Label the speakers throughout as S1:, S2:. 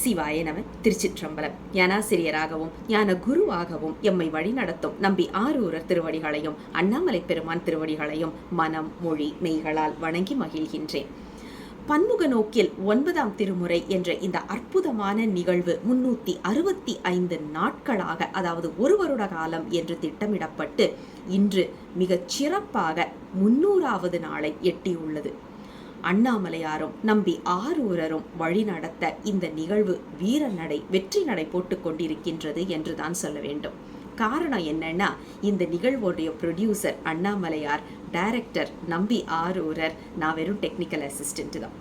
S1: சிவாய நம. திருச்சிற்றம்பலம். ஞானாசிரியராகவும் ஞான குருவாகவும் எம்மை வழிநடத்தும் நம்பி ஆரூரர் திருவடிகளையும் அண்ணாமலை பெருமான் திருவடிகளையும் மனம் மொழி மெய்களால் வணங்கி மகிழ்கின்றேன். பன்முக நோக்கில் 9ஆம் திருமுறை என்ற இந்த அற்புதமான நிகழ்வு 365 நாட்களாக, அதாவது ஒரு வருட காலம் என்று திட்டமிடப்பட்டு இன்று மிகச் சிறப்பாக 300வது நாளை எட்டியுள்ளது. அண்ணாமலையாரும் நம்பி ஆரூரரும் வழிநடத்த இந்த நிகழ்வு வீரநடை வெற்றி நடை போட்டு கொண்டிருக்கின்றது என்றுதான் சொல்ல வேண்டும். காரணம் என்னன்னா, இந்த நிகழ்வுடைய ப்ரொடியூசர் அண்ணாமலையார், டைரக்டர் நம்பி ஆரூரர், நான் வெறும் டெக்னிக்கல் அசிஸ்டன்ட் தான்.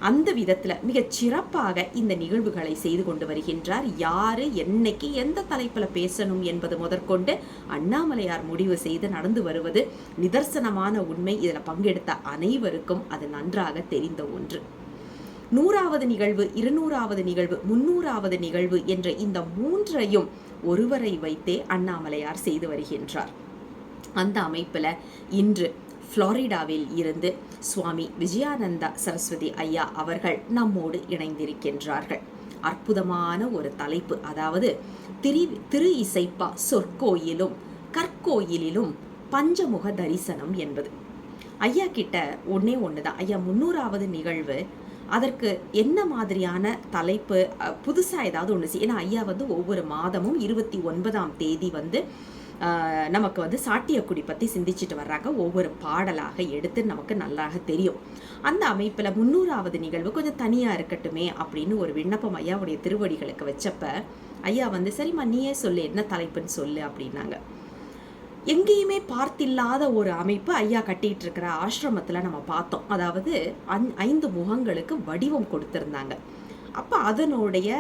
S1: அந்த விதத்துல மிகச் சிறப்பாக இந்த நிகழ்வுகளை செய்து கொண்டு வருகின்றார். யாரு என்னைக்கு எந்த தலைப்புல பேசணும் என்பது முதற்கொண்டு அண்ணாமலையார் முடிவு செய்து நடந்து வருவது நிதர்சனமான உண்மை. இதுல பங்கெடுத்த அனைவருக்கும் அது நன்றாக தெரிந்த ஒன்று. 100வது நிகழ்வு, 200வது நிகழ்வு, 300வது நிகழ்வு என்ற இந்த மூன்றையும் ஒருவரை வைத்தே அண்ணாமலையார் செய்து வருகின்றார். அந்த அமைப்புல இன்று புளோரிடாவில் இருந்து சுவாமி விஜயானந்த சரஸ்வதி ஐயா அவர்கள் நம்மோடு இணைந்திருக்கின்றார்கள். அற்புதமான ஒரு தலைப்பு, அதாவது திரு இசைப்பா சொற்கோயிலும் கற்கோயிலிலும் பஞ்சமுக தரிசனம் என்பது. ஐயா கிட்ட ஒன்னே ஒண்ணுதான். ஐயா 300வது நிகழ்வு, அதற்கு என்ன மாதிரியான தலைப்பு புதுசாக ஏதாவது ஒன்று ஏன்னா ஐயா ஒவ்வொரு மாதமும் 29ஆம் தேதி நமக்கு சாட்டியக்குடி பற்றி சிந்திச்சுட்டு வர்றாங்க. ஒவ்வொரு பாடலாக எடுத்து நமக்கு நல்லாக தெரியும். அந்த அமைப்பில் 300வது நிகழ்வு கொஞ்சம் தனியாக இருக்கட்டுமே அப்படின்னு ஒரு விண்ணப்பம் ஐயாவுடைய திருவடிகளுக்கு வச்சப்ப ஐயா சரிம்மா நீயே சொல்லு, என்ன தலைப்புன்னு சொல்லு அப்படின்னாங்க. எங்கேயுமே பார்த்தில்லாத ஒரு அமைப்பு ஐயா கட்டிட்டு இருக்கிற ஆசிரமத்தில் நம்ம பார்த்தோம். அதாவது 5 முகங்களுக்கு வடிவம் கொடுத்துருந்தாங்க. அப்போ அதனுடைய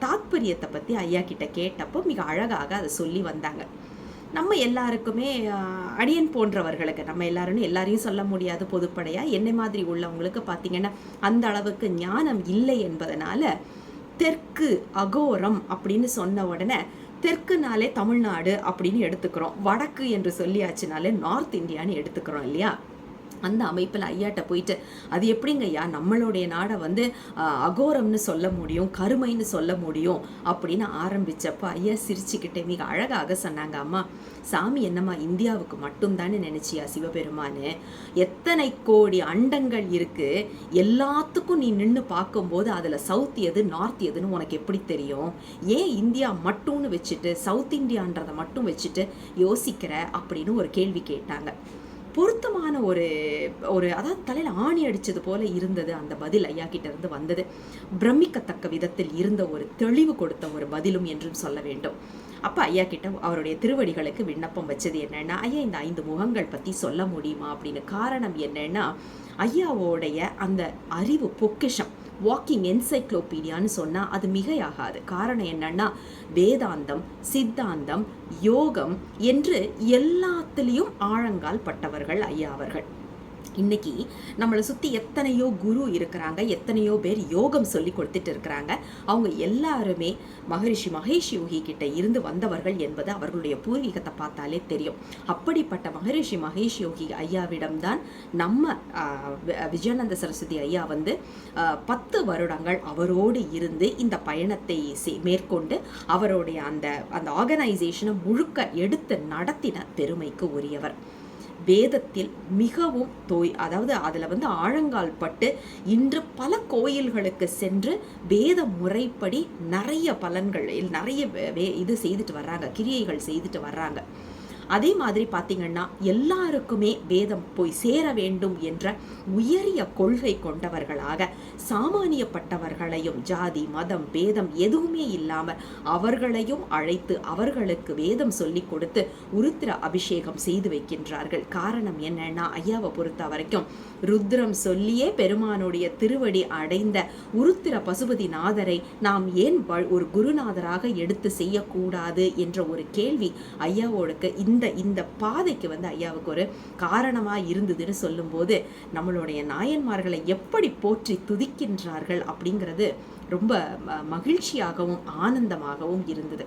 S1: தாத்பரியத்தை பற்றி ஐயா கிட்ட கேட்டப்போ மிக அழகாக அதை சொல்லி வந்தாங்க. நம்ம எல்லாருக்குமே அடியன் போன்றவர்களுக்கு, நம்ம எல்லாரையும் சொல்ல முடியாது பொதுப்படையாக, என்னை மாதிரி உள்ளவங்களுக்கு பார்த்தீங்கன்னா அந்த அளவுக்கு ஞானம் இல்லை என்பதனால தெற்கு அகோரம் அப்படின்னு சொன்ன உடனே தெற்குனாலே தமிழ்நாடு அப்படின்னு எடுத்துக்கிறோம், வடக்கு என்று சொல்லியாச்சுனாலே நார்த் இந்தியான்னு எடுத்துக்கிறோம் இல்லையா? அந்த அமைப்பில் ஐயாட்ட போயிட்டு அது எப்படிங்க ஐயா நம்மளுடைய நாடை அகோரம்னு சொல்ல முடியும், கருமைன்னு சொல்ல முடியும் அப்படின்னு ஆரம்பிச்சப்ப ஐயா சிரிச்சுக்கிட்டே மிக அழகாக சொன்னாங்க. அம்மா, சாமி என்னம்மா இந்தியாவுக்கு மட்டும்தானே நினைச்சியா சிவபெருமானு? எத்தனை கோடி அண்டங்கள் இருக்கு, எல்லாத்துக்கும் நீ நின்று பார்க்கும்போது அதுல சவுத் எது நார்த் எதுன்னு உனக்கு எப்படி தெரியும்? ஏன் இந்தியா மட்டும்னு வச்சுட்டு சவுத் இந்தியான்றதை மட்டும் வச்சுட்டு யோசிக்கிற அப்படின்னு ஒரு கேள்வி கேட்டாங்க. பொருத்தமான ஒரு அதாவது தலையில் ஆணி அடித்தது போல இருந்தது அந்த பதில். ஐயா கிட்ட இருந்து வந்தது பிரமிக்கத்தக்க விதத்தில் இருந்த ஒரு தெளிவு கொடுத்த ஒரு பதிலும் என்றும் சொல்ல வேண்டும். அப்போ ஐயா கிட்ட அவருடைய திருவடிகளுக்கு விண்ணப்பம் வச்சது என்னன்னா, ஐயா இந்த 5 முகங்கள் பற்றி சொல்ல முடியுமா அப்படின்னு. காரணம் என்னன்னா, ஐயாவோடைய அந்த அறிவு பொக்கிஷம், வாக்கிங் என்சைக்ளோபீடியான்னு சொன்னால் அது மிகையாகாது. காரணம் என்னன்னா, வேதாந்தம், சித்தாந்தம், யோகம் என்று எல்லாத்துலேயும் ஆழங்கால் பட்டவர்கள் ஐயா அவர்கள். இன்னைக்கு நம்மளை சுற்றி எத்தனையோ குரு இருக்கிறாங்க, எத்தனையோ பேர் யோகம் சொல்லி கொடுத்துட்டு இருக்கிறாங்க. அவங்க எல்லாருமே மகரிஷி மகேஷ் யோகி கிட்ட இருந்து வந்தவர்கள் என்பது அவர்களுடைய பூர்வீகத்தை பார்த்தாலே தெரியும். அப்படிப்பட்ட மகரிஷி மகேஷ் யோகி ஐயாவிடம்தான் நம்ம விஜயானந்த சரஸ்வதி ஐயா 10 வருடங்கள் அவரோடு இருந்து இந்த பயணத்தை மேற்கொண்டு அவருடைய அந்த ஆர்கனைசேஷனை முழுக்க எடுத்து நடத்தின பெருமைக்கு உரியவர். வேதத்தில் மிகவும் அதாவது அதில் ஆழங்கால் பட்டு இன்று பல கோயில்களுக்கு சென்று வேத முறைப்படி நிறைய பலன்கள், நிறைய இது செய்துட்டு வர்றாங்க, கிரியைகள் செய்துட்டு வர்றாங்க. அதே மாதிரி பார்த்தீங்கன்னா எல்லாருக்குமே வேதம் போய் சேர வேண்டும் என்ற உயரிய கொள்கை கொண்டவர்களாக சாமானியப்பட்டவர்களையும் ஜாதி மதம் பேதம் எதுவுமே இல்லாமல் அவர்களையும் அழைத்து அவர்களுக்கு வேதம் சொல்லி கொடுத்து உருத்திர அபிஷேகம் செய்து வைக்கின்றார்கள். காரணம் என்னன்னா, ஐயாவை பொறுத்த வரைக்கும் ருத்ரம் சொல்லியே பெருமானுடைய திருவடி அடைந்த உருத்திர பசுபதி நாதரை நாம் ஏன் ஒரு குருநாதராக எடுத்து செய்யக்கூடாது என்ற ஒரு கேள்வி ஐயாவோடுக்கு இந்த பாதைக்கு ஐயாவுக்கு ஒரு காரணமா இருந்ததுன்னு சொல்லும்போது நம்மளுடைய நாயன்மார்களை எப்படி போற்றி துதிக்கின்றார்கள் அப்படிங்கிறது ரொம்ப மகிழ்ச்சியாகவும் ஆனந்தமாகவும் இருந்தது.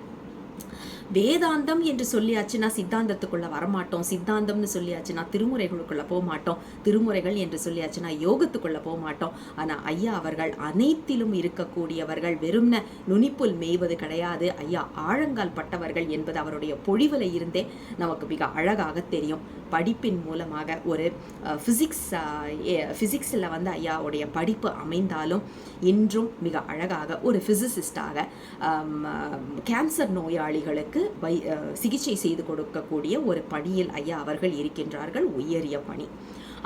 S1: வேதாந்தம் என்று சொல்லியாச்சுன்னா சித்தாந்தத்துக்குள்ள வரமாட்டோம், சித்தாந்தம்னு சொல்லியாச்சுன்னா திருமுறைகளுக்குள்ள போக மாட்டோம், திருமுறைகள் என்று சொல்லியாச்சுன்னா யோகத்துக்குள்ள போக மாட்டோம். ஆனா ஐயா அவர்கள் அனைத்திலும் இருக்கக்கூடியவர்கள், வெறும்ன நுனிப்புல் மேய்வது கிடையாது. ஐயா ஆழங்கால் பட்டவர்கள் என்பது அவருடைய பொழிவுல இருந்தே நமக்கு மிக அழகாக தெரியும். படிப்பின் மூலமாக ஒரு ஃபிசிக்ஸில் வந்து ஐயாவுடைய படிப்பு அமைந்தாலும் இன்றும் மிக அழகாக ஒரு ஃபிசிசிஸ்டாக கேன்சர் நோயாளிகளுக்கு சிகிச்சை செய்து கொடுக்கக்கூடிய ஒரு பணியில் ஐயா அவர்கள் இருக்கின்றார்கள். உயரிய பணி.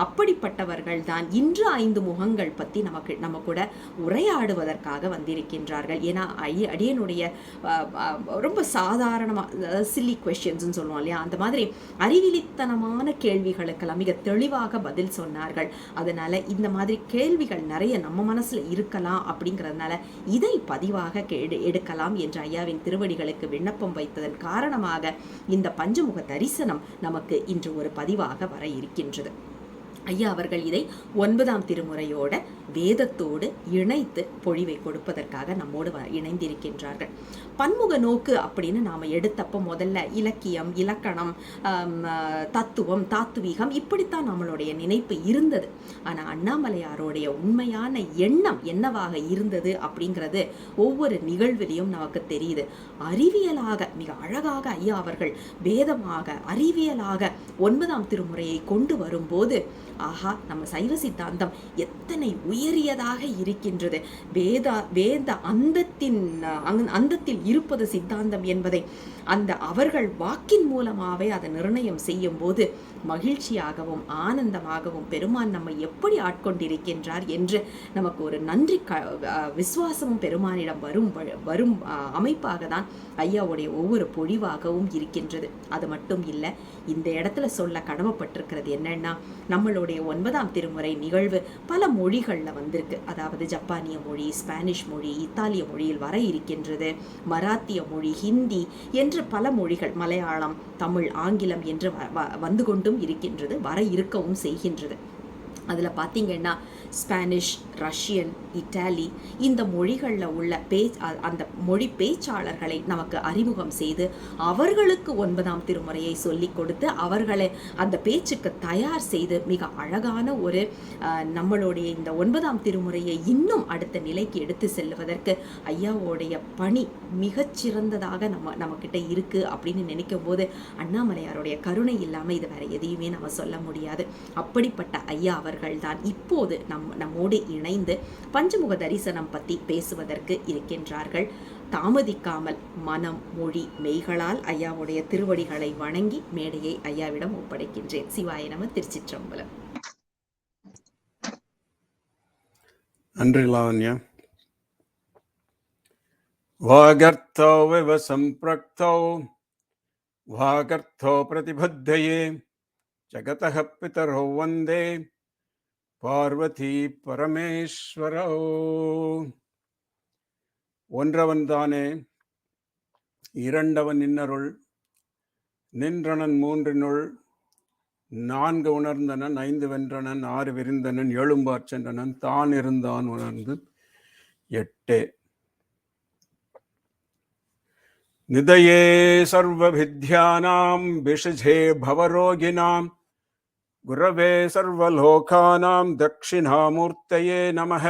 S1: அப்படிப்பட்டவர்கள் தான் இன்று 5 முகங்கள் பற்றி நம்ம கூட உரையாடுவதற்காக வந்திருக்கின்றார்கள். ஏன்னா அடியனுடைய ரொம்ப சாதாரணமாக சில்லி கொஸ்டின்ஸ்ன்னு சொல்லுவோம் இல்லையா, அந்த மாதிரி அறிவிலித்தனமான கேள்விகளுக்கெல்லாம் மிக தெளிவாக பதில் சொன்னார்கள். அதனால இந்த மாதிரி கேள்விகள் நிறைய நம்ம மனசுல இருக்கலாம். அப்படிங்கிறதுனால இதை பதிவாக எடுக்கலாம் என்று ஐயாவின் திருவடிகளுக்கு விண்ணப்பம் வைத்ததன் காரணமாக இந்த பஞ்சமுக தரிசனம் நமக்கு இன்று ஒரு பதிவாக வர இருக்கின்றது. ஐயா அவர்கள் இதை 9ஆம் திருமுறையோட வேதத்தோடு இணைத்து பொழிவை கொடுப்பதற்காக நம்மோடு இணைந்திருக்கின்றார்கள். பன்முக நோக்கு அப்படின்னு நாம் எடுத்தப்போ முதல்ல இலக்கியம், இலக்கணம், தத்துவம், தாத்துவீகம் இப்படித்தான் நம்மளுடைய நினைப்பு இருந்தது. ஆனால் அண்ணாமலையாரோடைய உண்மையான எண்ணம் என்னவாக இருந்தது அப்படிங்கிறது ஒவ்வொரு நிகழ்விலையும் நமக்கு தெரியுது. அறிவியலாக மிக அழகாக ஐயா அவர்கள் வேதமாக அறிவியலாக 9ஆம் திருமுறையை கொண்டு வரும்போது ஆஹா, நம்ம சைவ சித்தாந்தம் எத்தனை உயரியதாக இருக்கின்றது. வேத அந்தத்தில் இருப்பது சித்தாந்தம் என்பதை அந்த அவர்கள் வாக்கின் மூலமாகவே அதை நிர்ணயம் செய்யும் போது மகிழ்ச்சியாகவும் ஆனந்தமாகவும் பெருமான் நம்மை எப்படி ஆட்கொண்டிருக்கின்றார் என்று நமக்கு ஒரு நன்றி விசுவாசமும் பெருமானிடம் வரும் அமைப்பாக தான் ஐயாவுடைய ஒவ்வொரு பொழிவாகவும் இருக்கின்றது. அது மட்டும் இல்லை, இந்த இடத்துல சொல்ல கடமைப்பட்டிருக்கிறது என்னன்னா, நம்மளுடைய 9ஆம் திருமுறை நிகழ்வு பல மொழிகளில் வந்திருக்கு. அதாவது ஜப்பானிய மொழி, ஸ்பானிஷ் மொழி, இத்தாலிய மொழியில் வர இருக்கின்றது, மராத்திய மொழி, ஹிந்தி என்று பல மொழிகள், மலையாளம், தமிழ், ஆங்கிலம் என்று வந்து கொண்டும் இருக்கின்றது, வர இருக்கவும் செய்கின்றது. அதில் பார்த்தீங்கன்னா ஸ்பானிஷ், ரஷ்யன், இட்டாலி இந்த மொழிகளில் உள்ள அந்த மொழி பேச்சாளர்களை நமக்கு அறிமுகம் செய்து அவர்களுக்கு 9ஆம் திருமுறையை சொல்லிக் கொடுத்து அவர்களை அந்த பேச்சுக்கு தயார் செய்து மிக அழகான ஒரு நம்மளுடைய இந்த 9ஆம் திருமுறையை இன்னும் அடுத்த நிலைக்கு எடுத்து செல்வதற்கு ஐயாவோடைய பணி மிகச்சிறந்ததாக நம்மக்கிட்ட இருக்குது அப்படின்னு நினைக்கும் போது அண்ணாமலையாருடைய கருணை இல்லாமல் இது வேற எதையுமே நம்ம சொல்ல முடியாது. அப்படிப்பட்ட ஐயா அவர்கள் தான் இப்போது நம்மோடு இணைந்து பஞ்சமுக தரிசனம் பற்றி பேசுவதற்கு இருக்கின்றார்கள். தாமதிக்காமல் மனம், மொழி, மெய்களால் ஐயாவுடைய திருவடிகளை வணங்கி மேடையை ஐயாவிடம் ஒப்படைக்கின்றேன். சிவாய நம. திருச்சிற்றம்பலம்.
S2: நன்றி லாவண்யா. வாகர்த்தோ விவ சம்பிரக்தோ வாகர்த்தோ பிரதிபத்தயே ஜகதः பிதரோ வந்தே பார்வதி பரமேஸ்வரோ. ஒன்றவன் தானே இரண்டவன் இன்னருள் நின்றனன் மூன்றினுள் 4 உணர்ந்தனன் 5 வென்றனன் 6 விரிந்தனன் 7 சென்றனன் தான் இருந்தான் உணர்ந்து 8. நிதயே சர்வ வித்யானாம் விஷஜே பவரோகினாம் குரவே சர்வலோகானாம் தக்ஷிணாமூர்த்தயே நமः.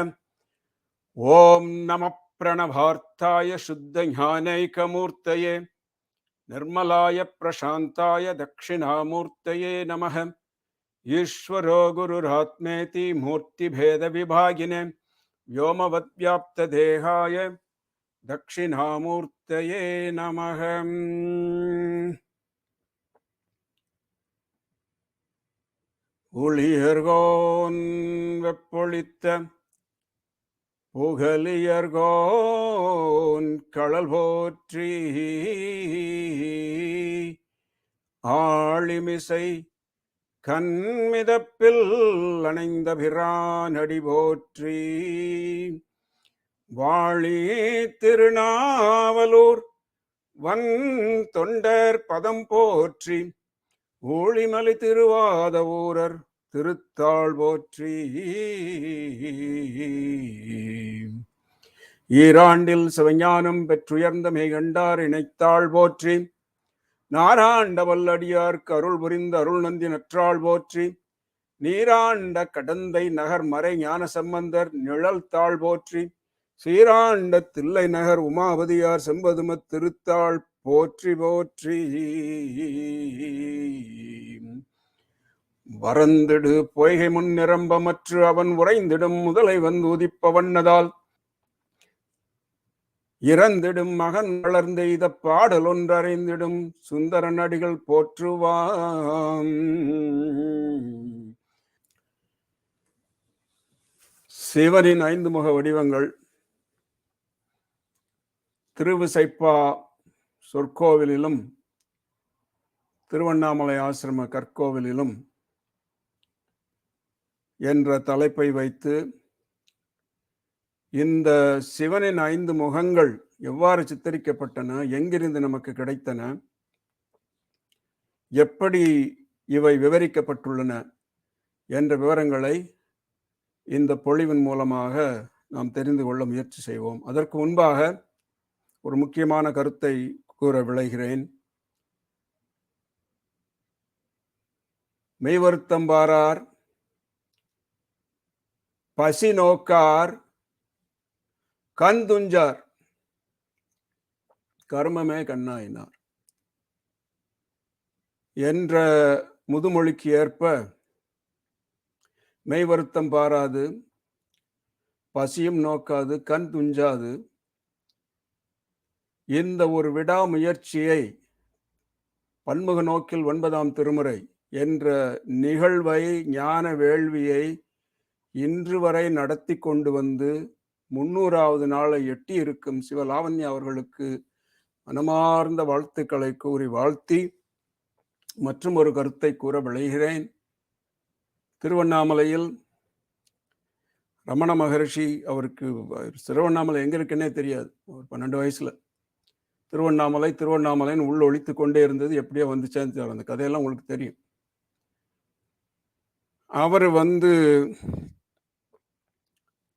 S2: ஓம் நம பிரணவார்த்தாய சுத்த ஞானைகமூர்த்தயே நிர்மலாய பிரசாந்தாய தக்ஷிணாமூர்த்தயே நமः. ஈஸ்வரோ குருராத்மேதி மூர்த்திபேத விபாகினே व्योमवत् व्याप्त देहाय दक्षिणामूर्तये नमः. உளியர்கோன் வெப்பொழித்த புகலியர்கோன் கடல் போற்றி ஆளிமிசை கண்மிதப்பில் அணைந்த பிரானடி போற்றி வாழி திருநாவலூர் வன் தொண்டர் பதம் போற்றி ஊழிமலை திருவாத ஊரர் திருத்தாள் போற்றி ஈராண்டில் சிவஞானம் பெற்றுயர்ந்த மேகண்டார் இணைத்தாள் போற்றி நாராண்ட வல்லடியார்க்கு அருள் புரிந்த அருள் நந்தி நற்றாள் போற்றி, நீராண்ட கடந்தை நகர் மறை ஞான சம்பந்தர் நிழல் தாள் போற்றி, சீராண்ட தில்லை நகர் உமாபதியார் செம்பதுமத் திருத்தாள் போற்றி போற்றி. வரந்திடு பொய்கை முன் நிரம்பமற்று அவன் உறைந்திடும் முதலை வந்து உதிப்பவண்ணதால் இறந்திடும் மகன் வளர்ந்தெய்த பாடல் ஒன்றறிந்திடும் சுந்தரன் அடிகள் போற்றுவாம். சிவனின் 5 முக வடிவங்கள் திருவிசைப்பா சொற்கோவிலிலும் திருவண்ணாமலை ஆசிரம கற்கோவிலிலும் என்ற தலைப்பை வைத்து இந்த சிவனின் 5 முகங்கள் எவ்வாறு சித்தரிக்கப்பட்டன, எங்கிருந்து நமக்கு கிடைத்தன, எப்படி இவை விவரிக்கப்பட்டுள்ளன என்ற விவரங்களை இந்த பொழிவின் மூலமாக நாம் தெரிந்து கொள்ள முயற்சி செய்வோம். அதற்கு முன்பாக ஒரு முக்கியமான கருத்தை கூற விளைகிறேன். மெய்வருத்தம்பாரார், பசி நோக்கார், கண் துஞ்சார், கர்மமே கண்ணாயினார் என்ற முதுமொழிக்கு ஏற்ப மெய் வருத்தம் பாராது, பசியும் நோக்காது, கண் துஞ்சாது, இந்த ஒரு விடாமுயற்சியை பன்முக நோக்கில் 9ஆம் திருமுறை என்ற நிகழ்வை, ஞான வேள்வியை இன்று வரை நடத்தி கொண்டு வந்து 300வது நாளை எட்டி இருக்கும் சிவலாவண்யா அவர்களுக்கு மனமார்ந்த வாழ்த்துக்களை கூறி வாழ்த்தி மற்றும் ஒரு கருத்தை கூற விளைகிறேன். திருவண்ணாமலையில் ரமண மகரிஷி, அவருக்கு திருவண்ணாமலை எங்க இருக்குன்னே தெரியாது, ஒரு 12 வயசுல திருவண்ணாமலைன்னு உள்ள ஒழித்து கொண்டே இருந்தது. எப்படியோ வந்துச்சேன்னு அந்த கதையெல்லாம் உங்களுக்கு தெரியும். அவர்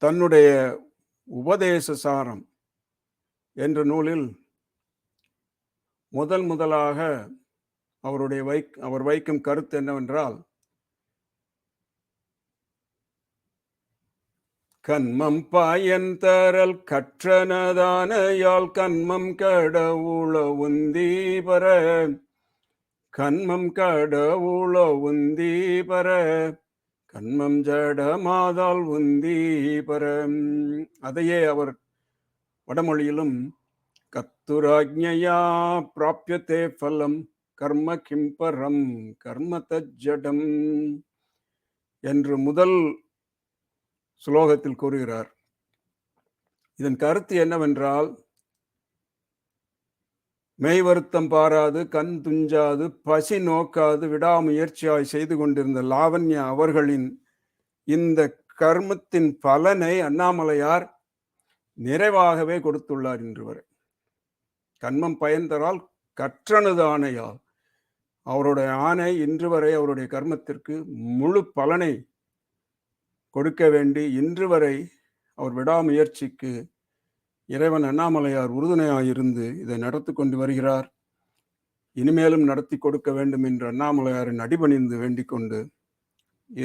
S2: தன்னுடைய உபதேச சாரம் என்ற நூலில் முதலாக அவர் வைக்கும் கருத்து என்னவென்றால், கண்மம் பயன்தரல் கற்றனதானையால் கண்மம் கடவுள உந்தீபர, கண்மம் கடவுள உந்தீபர, கண்மம் ஜடமாதால் உந்தீபர. அதையே அவர் வடமொழியிலும் கத்துராஜ்ஞயா பிராப்யதே பலம் கர்ம கிம்பரம் கர்ம தஜ்ஜடம் என்று முதல் ஸ்லோகத்தில் கூறுகிறார். இதன் கருத்து என்னவென்றால், மெய் வருத்தம் பாராது, கண் துஞ்சாது, பசி நோக்காது, விடாமுயற்சியாய் செய்து கொண்டிருந்த லாவண்யா அவர்களின் இந்த கர்மத்தின் பலனை அண்ணாமலையார் நிறைவாகவே கொடுத்துள்ளார். இன்று வரை கண்மம் பயன்தரால் கற்றனுதானையால் அவருடைய ஆணை இன்று வரை அவருடைய கர்மத்திற்கு முழு பலனை கொடுக்க வேண்டி இன்று வரை அவர் விடாமுயற்சிக்கு இறைவன் அண்ணாமலையார் உறுதுணையாயிருந்து இதை நடத்தி கொண்டு வருகிறார். இனிமேலும் நடத்தி கொடுக்க வேண்டும் என்று அண்ணாமலையாரின் அடிபணிந்து வேண்டிக் கொண்டு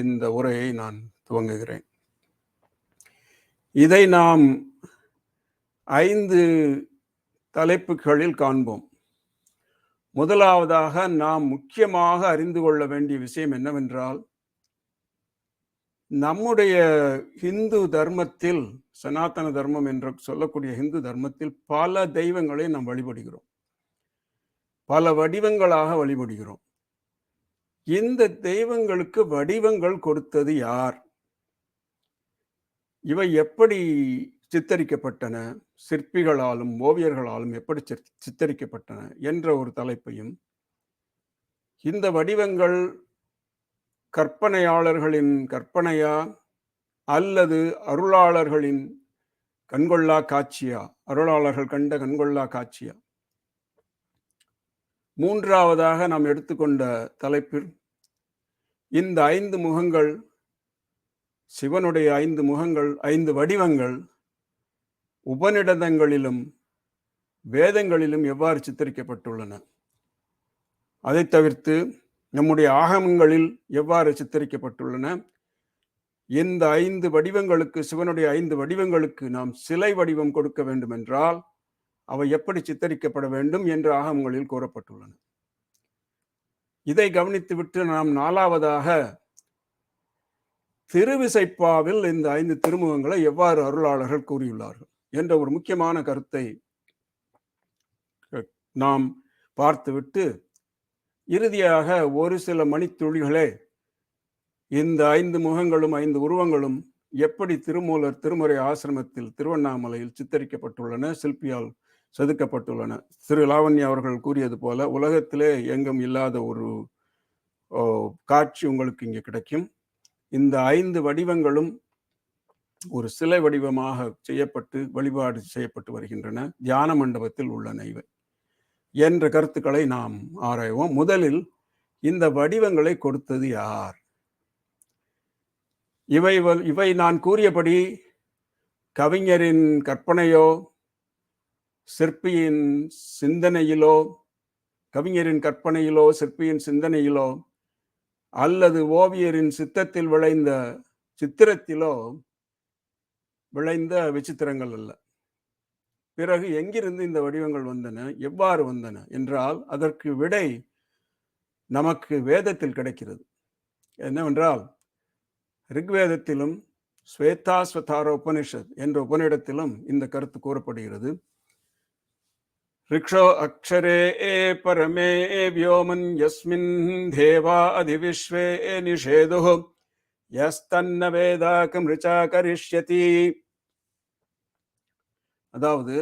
S2: இந்த உரையை நான் துவங்குகிறேன். இதை நாம் 5 தலைப்புகளில் காண்போம். முதலாவதாக நாம் முக்கியமாக அறிந்து கொள்ள வேண்டிய விஷயம் என்னவென்றால், நம்முடைய ஹிந்து தர்மத்தில், சனாதன தர்மம் என்று சொல்லக்கூடிய ஹிந்து தர்மத்தில் பல தெய்வங்களை நாம் வழிபடுகிறோம், பல வடிவங்களாக வழிபடுகிறோம். இந்த தெய்வங்களுக்கு வடிவங்கள் கொடுத்தது யார்? இவை எப்படி சித்தரிக்கப்பட்டன? சிற்பிகளாலும் ஓவியர்களாலும் எப்படி சித்தரிக்கப்பட்டன என்ற ஒரு தலைப்பையும், இந்த வடிவங்கள் கற்பனையாளர்களின் கற்பனையா அல்லது அருளாளர்களின் கண்கொள்ளா காட்சியா, அருளாளர்கள் கண்ட கண்கொள்ளா காட்சியா? மூன்றாவதாக நாம் எடுத்துக்கொண்ட தலைப்பில் இந்த 5 முகங்கள், சிவனுடைய 5 முகங்கள், 5 வடிவங்கள் உபநிடதங்களிலும் வேதங்களிலும் எவ்வாறு சித்தரிக்கப்பட்டுள்ளன? அதை தவிர்த்து நம்முடைய ஆகமங்களில் எவ்வாறு சித்தரிக்கப்பட்டுள்ளன, இந்த 5 வடிவங்களுக்கு, சிவனுடைய 5 வடிவங்களுக்கு நாம் சிலை வடிவம் கொடுக்க வேண்டும் என்றால் அவை எப்படி சித்தரிக்கப்பட வேண்டும் என்று ஆகமங்களில் கூறப்பட்டுள்ளன. இதை கவனித்துவிட்டு நாம் 4வதாக திருவிசைப்பாவில் இந்த 5 திருமுகங்களை எவ்வாறு அருளாளர்கள் கூறியுள்ளார்கள் என்ற ஒரு முக்கியமான கருத்தை நாம் பார்த்துவிட்டு இறுதியாக ஒரு சில மணித்துளிகளே இந்த 5 முகங்களும் 5 உருவங்களும் எப்படி திருமூலர் திருமுறை ஆசிரமத்தில் திருவண்ணாமலையில் சித்தரிக்கப்பட்டுள்ளன, சிற்பியால் செதுக்கப்பட்டுள்ளன. திரு லாவண்யா அவர்கள் கூறியது போல உலகத்திலே எங்கும் இல்லாத ஒரு காட்சி உங்களுக்கு இங்கே கிடைக்கும். இந்த 5 வடிவங்களும் ஒரு சிலை வடிவமாக செய்யப்பட்டு வழிபாடு செய்யப்பட்டு வருகின்றன. தியான மண்டபத்தில் உள்ளன இவை என்ற கருத்துக்களை நாம் ஆராய்வோம். முதலில் இந்த வடிவங்களை கொடுத்தது யார்? இவை நான் கூறியபடி கவிஞரின் கற்பனையோ சிற்பியின் சிந்தனையிலோ, கவிஞரின் கற்பனையிலோ சிற்பியின் சிந்தனையிலோ அல்லது ஓவியரின் சித்தத்தில் விளைந்த சித்திரத்திலோ விளைந்த விசித்திரங்கள் அல்ல. பிறகு எங்கிருந்து இந்த வடிவங்கள் வந்தன, எவ்வாறு வந்தன என்றால் அதற்கு விடை நமக்கு வேதத்தில் கிடைக்கிறது. என்னவென்றால் ரிக்வேதத்திலும் ஸ்வேதாஸ்வதார உபனிஷத் என்ற உபநிடத்திலும் இந்த கருத்து கூறப்படுகிறது. ரிக்ஷோ அக்ஷரே பரமே வியோமன் யஸ்மின் தேவா அதிவிஸ்வே நிஷேதுஹு யஸ்தன்ன வேதாகம் ரிச்சா கரிஷ்யதி. அதாவது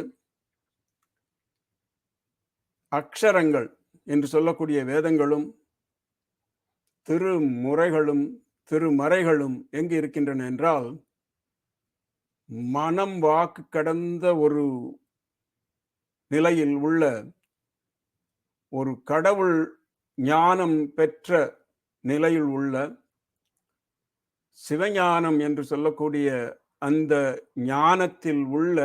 S2: அக்ஷரங்கள் என்று சொல்லக்கூடிய வேதங்களும் திருமுறைகளும் திருமறைகளும் எங்கு இருக்கின்றன என்றால் மனம் வாக்கு கடந்த ஒரு நிலையில் உள்ள ஒரு கடவுள் ஞானம் பெற்ற நிலையில் உள்ள சிவஞானம் என்று சொல்லக்கூடிய அந்த ஞானத்தில் உள்ள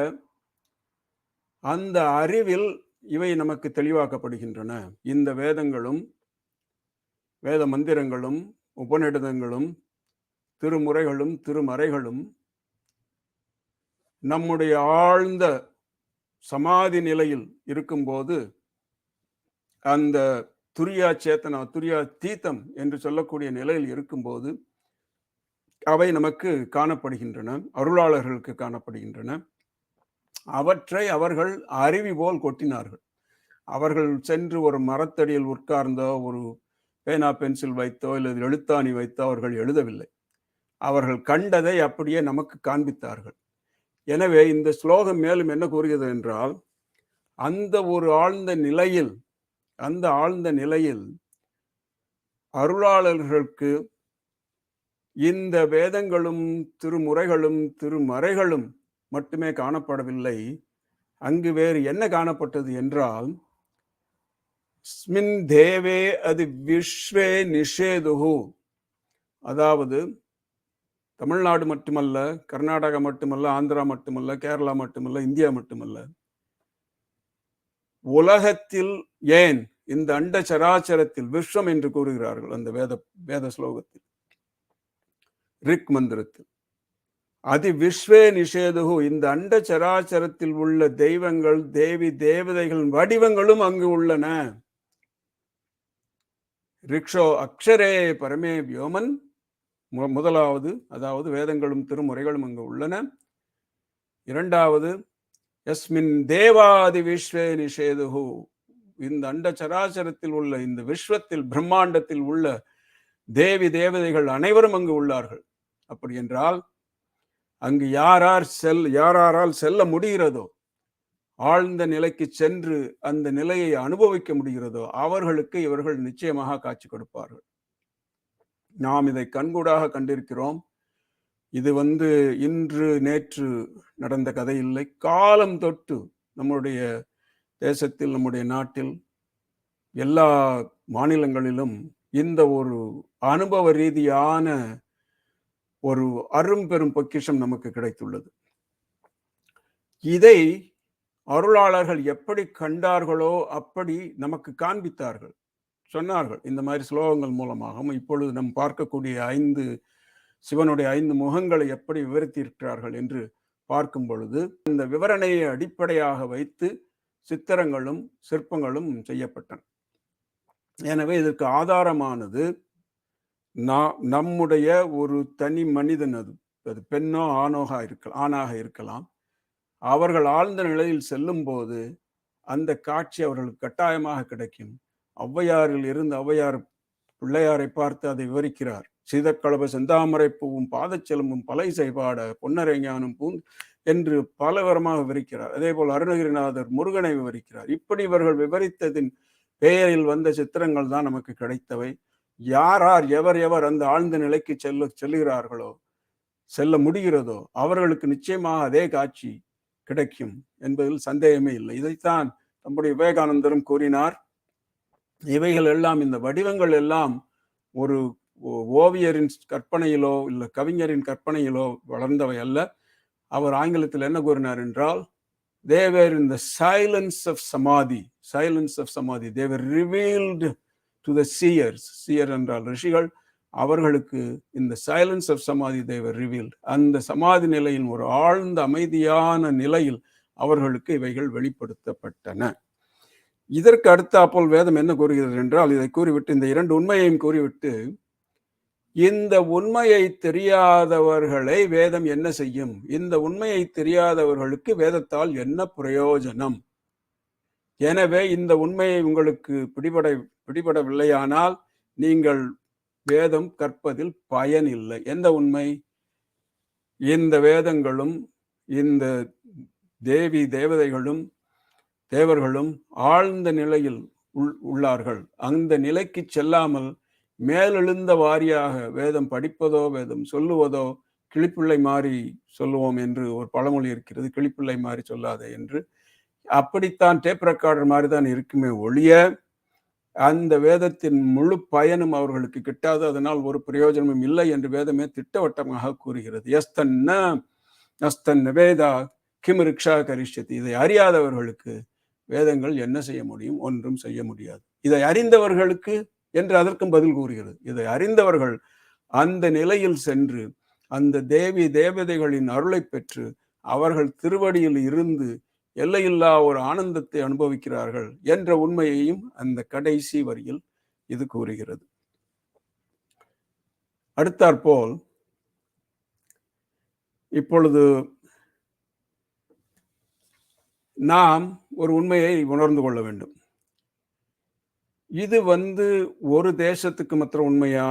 S2: அந்த அறிவில் இவை நமக்கு தெளிவாக்கப்படுகின்றன. இந்த வேதங்களும் வேத மந்திரங்களும் உபநிடதங்களும் திருமுறைகளும் திருமறைகளும் நம்முடைய ஆழ்ந்த சமாதி நிலையில் இருக்கும்போது அந்த துரியா சேத்தனா துரியா தீத்தம் என்று சொல்லக்கூடிய நிலையில் இருக்கும்போது அவை நமக்கு காணப்படுகின்றன, அருளாளர்களுக்கு காணப்படுகின்றன. அவற்றை அவர்கள் அருவி போல் கொட்டினார்கள். அவர்கள் சென்று ஒரு மரத்தடியில் உட்கார்ந்தோ ஒரு பேனா பென்சில் வைத்தோ அல்லது எழுத்தாணி வைத்தோ அவர்கள் எழுதவில்லை. அவர்கள் கண்டதை அப்படியே நமக்கு காண்பித்தார்கள். எனவே இந்த ஸ்லோகம் மேலும் என்ன கூறுகிறது என்றால் அந்த ஒரு ஆழ்ந்த நிலையில் அருளாளர்களுக்கு இந்த வேதங்களும் திருமுறைகளும் திருமறைகளும் மட்டுமே காணப்படவில்லை. அங்கு வேறு என்ன காணப்பட்டது என்றால் ஸ்மின் தேவே அது விஸ்வே நிஷேதுஹு. அதாவது தமிழ்நாடு மட்டுமல்ல, கர்நாடகா மட்டுமல்ல, ஆந்திரா மட்டுமல்ல, கேரளா மட்டுமல்ல, இந்தியா மட்டுமல்ல, உலகத்தில் ஏன் இந்த அண்ட சராச்சரத்தில் விஸ்வம் என்று கூறுகிறார்கள் அந்த வேத ஸ்லோகத்தில், ரிக் மந்திரத்தில். அதி விஸ்வே நிஷேதுகு, இந்த அண்ட சராச்சரத்தில் உள்ள தெய்வங்கள் தேவி தேவதைகள் வடிவங்களும் அங்கு உள்ளன. ரிக்ஷோ அக்ஷரே பரமே வியோமன் முதலாவது, அதாவது வேதங்களும் திருமுறைகளும் அங்கு உள்ளன. இரண்டாவது யஸ்மின் தேவாதி விஸ்வே நிஷேதுகு, இந்த அண்ட சராச்சரத்தில் உள்ள இந்த விஸ்வத்தில் பிரம்மாண்டத்தில் உள்ள தேவி தேவதைகள் அனைவரும் அங்கு உள்ளார்கள். அப்படி என்றால் அங்கு யாராரால் செல்ல முடிகிறதோ, ஆழ்ந்த நிலைக்கு சென்று அந்த நிலையை அனுபவிக்க முடிகிறதோ அவர்களுக்கு இவர்கள் நிச்சயமாக காட்சி கொடுப்பார்கள். நாம் இதை கண்கூடாக கண்டிருக்கிறோம். இது இன்று நேற்று நடந்த கதை இல்லை. காலம் தொட்டு நம்முடைய தேசத்தில், நம்முடைய நாட்டில், எல்லா மாநிலங்களிலும் இந்த ஒரு அனுபவ ரீதியான ஒரு அரும்பெரும் பொக்கிஷம் நமக்கு கிடைத்துள்ளது. இதை அருளாளர்கள் எப்படி கண்டார்களோ அப்படி நமக்கு காண்பித்தார்கள். சொன்னார்கள். இந்த மாதிரி ஸ்லோகங்கள் மூலமாகவும் இப்பொழுது நம் பார்க்கக்கூடிய 5 சிவனுடைய 5 முகங்களை எப்படி விவரித்திருக்கிறார்கள் என்று பார்க்கும் பொழுது இந்த விவரணையை அடிப்படையாக வைத்து சித்திரங்களும் சிற்பங்களும் செய்யப்பட்டன. எனவே இதற்கு ஆதாரமானது நம்முடைய ஒரு தனி மனிதன், அது பெண்ணோ ஆணாக இருக்கலாம். அவர்கள் ஆழ்ந்த நிலையில் செல்லும் போது அந்த காட்சி அவர்களுக்கு கட்டாயமாக கிடைக்கும். ஔவையாரில் இருந்து ஔவையார் பிள்ளையாரை பார்த்து அதை விவரிக்கிறார். சீதக்களப செந்தாமரை பூவும் பாதச்செலம்பும் பலை செய்பாட பொன்னரை ஞானம் பூ என்று பல விவரமாக விவரிக்கிறார். அதே போல் அருணகிரிநாதர் முருகனை விவரிக்கிறார். இப்படி இவர்கள் விவரித்ததின் பெயரில் வந்த சித்திரங்கள் தான் நமக்கு கிடைத்தவை. யார் எவர் அந்த ஆழ்ந்த நிலைக்கு செல்லுகிறார்களோ, செல்ல முடிகிறதோ, அவர்களுக்கு நிச்சயமாக அதே காட்சி கிடைக்கும் என்பதில் சந்தேகமே இல்லை. இதைத்தான் நம்முடைய விவேகானந்தரும் கூறினார். இவைகள் எல்லாம், இந்த வடிவங்கள் எல்லாம் ஒரு ஓவியரின் கற்பனையிலோ இல்லை கவிஞரின் கற்பனையிலோ வளர்ந்தவை அல்ல. அவர் ஆங்கிலத்தில் என்ன கூறினார் என்றால், they were in the silence of samadhi. They were revealed to the seers. seer என்றால் ரிஷிகள். அவர்களுக்கு இந்த சைலன்ஸ் ஆஃப் சமாதி they were revealed. அந்த சமாதி நிலையின் ஒரு ஆழ்ந்த அமைதியான நிலையில் அவர்களுக்கு இவைகள் வெளிப்படுத்தப்பட்டன. இதற்கு அடுத்தாப்போல் வேதம் என்ன கூறுகிறது என்றால், இதை கூறிவிட்டு, இந்த 2 உண்மையையும் கூறிவிட்டு, இந்த உண்மையை தெரியாதவர்களை வேதம் என்ன செய்யும்? இந்த உண்மையை தெரியாதவர்களுக்கு வேதத்தால் என்ன பிரயோஜனம்? எனவே இந்த உண்மையை உங்களுக்கு பிடிபடவில்லையானால் நீங்கள் வேதம் கற்பதில் பயன் இல்லை. எந்த உண்மை? இந்த வேதங்களும் இந்த தேவதைகளும் தேவர்களும் ஆழ்ந்த நிலையில் உள்ளார்கள். அந்த நிலைக்கு செல்லாமல் மேலெழுந்த வாரியாக வேதம் படிப்பதோ வேதம் சொல்லுவதோ, கிளிப்பிள்ளை மாறி சொல்லுவோம் என்று ஒரு பழமொழி இருக்கிறது, கிளிப்பிள்ளை மாறி சொல்லாதே என்று. அப்படித்தான் டேப் ரெக்கார்டர் மாதிரி தான் இருக்குமே ஒழிய அந்த வேதத்தின் முழு பயனும் அவர்களுக்கு கிட்டாது. அதனால் ஒரு பிரயோஜனமும் இல்லை என்று வேதமே திட்டவட்டமாக கூறுகிறது. யஸ்தன்ன வேதா கிம் ரிக்ஷா கரிஷ்யதி. இதை அறியாதவர்களுக்கு வேதங்கள் என்ன செய்ய முடியும்? ஒன்றும் செய்ய முடியாது. இதை அறிந்தவர்களுக்கு என்று அதற்கும் பதில் கூறுகிறது. இதை அறிந்தவர்கள் அந்த நிலையில் சென்று அந்த தேவதைகளின் அருளை பெற்று அவர்கள் திருவடியில் இருந்து எல்லையில்லா ஒரு ஆனந்தத்தை அனுபவிக்கிறார்கள் என்ற உண்மையையும் அந்த கடைசி வரியில் இது கூறுகிறது. அடுத்தாற்போல் இப்பொழுது நாம் ஒரு உண்மையை உணர்ந்து கொள்ள வேண்டும். இது ஒரு தேசத்துக்கு மாத்திரம் உண்மையா,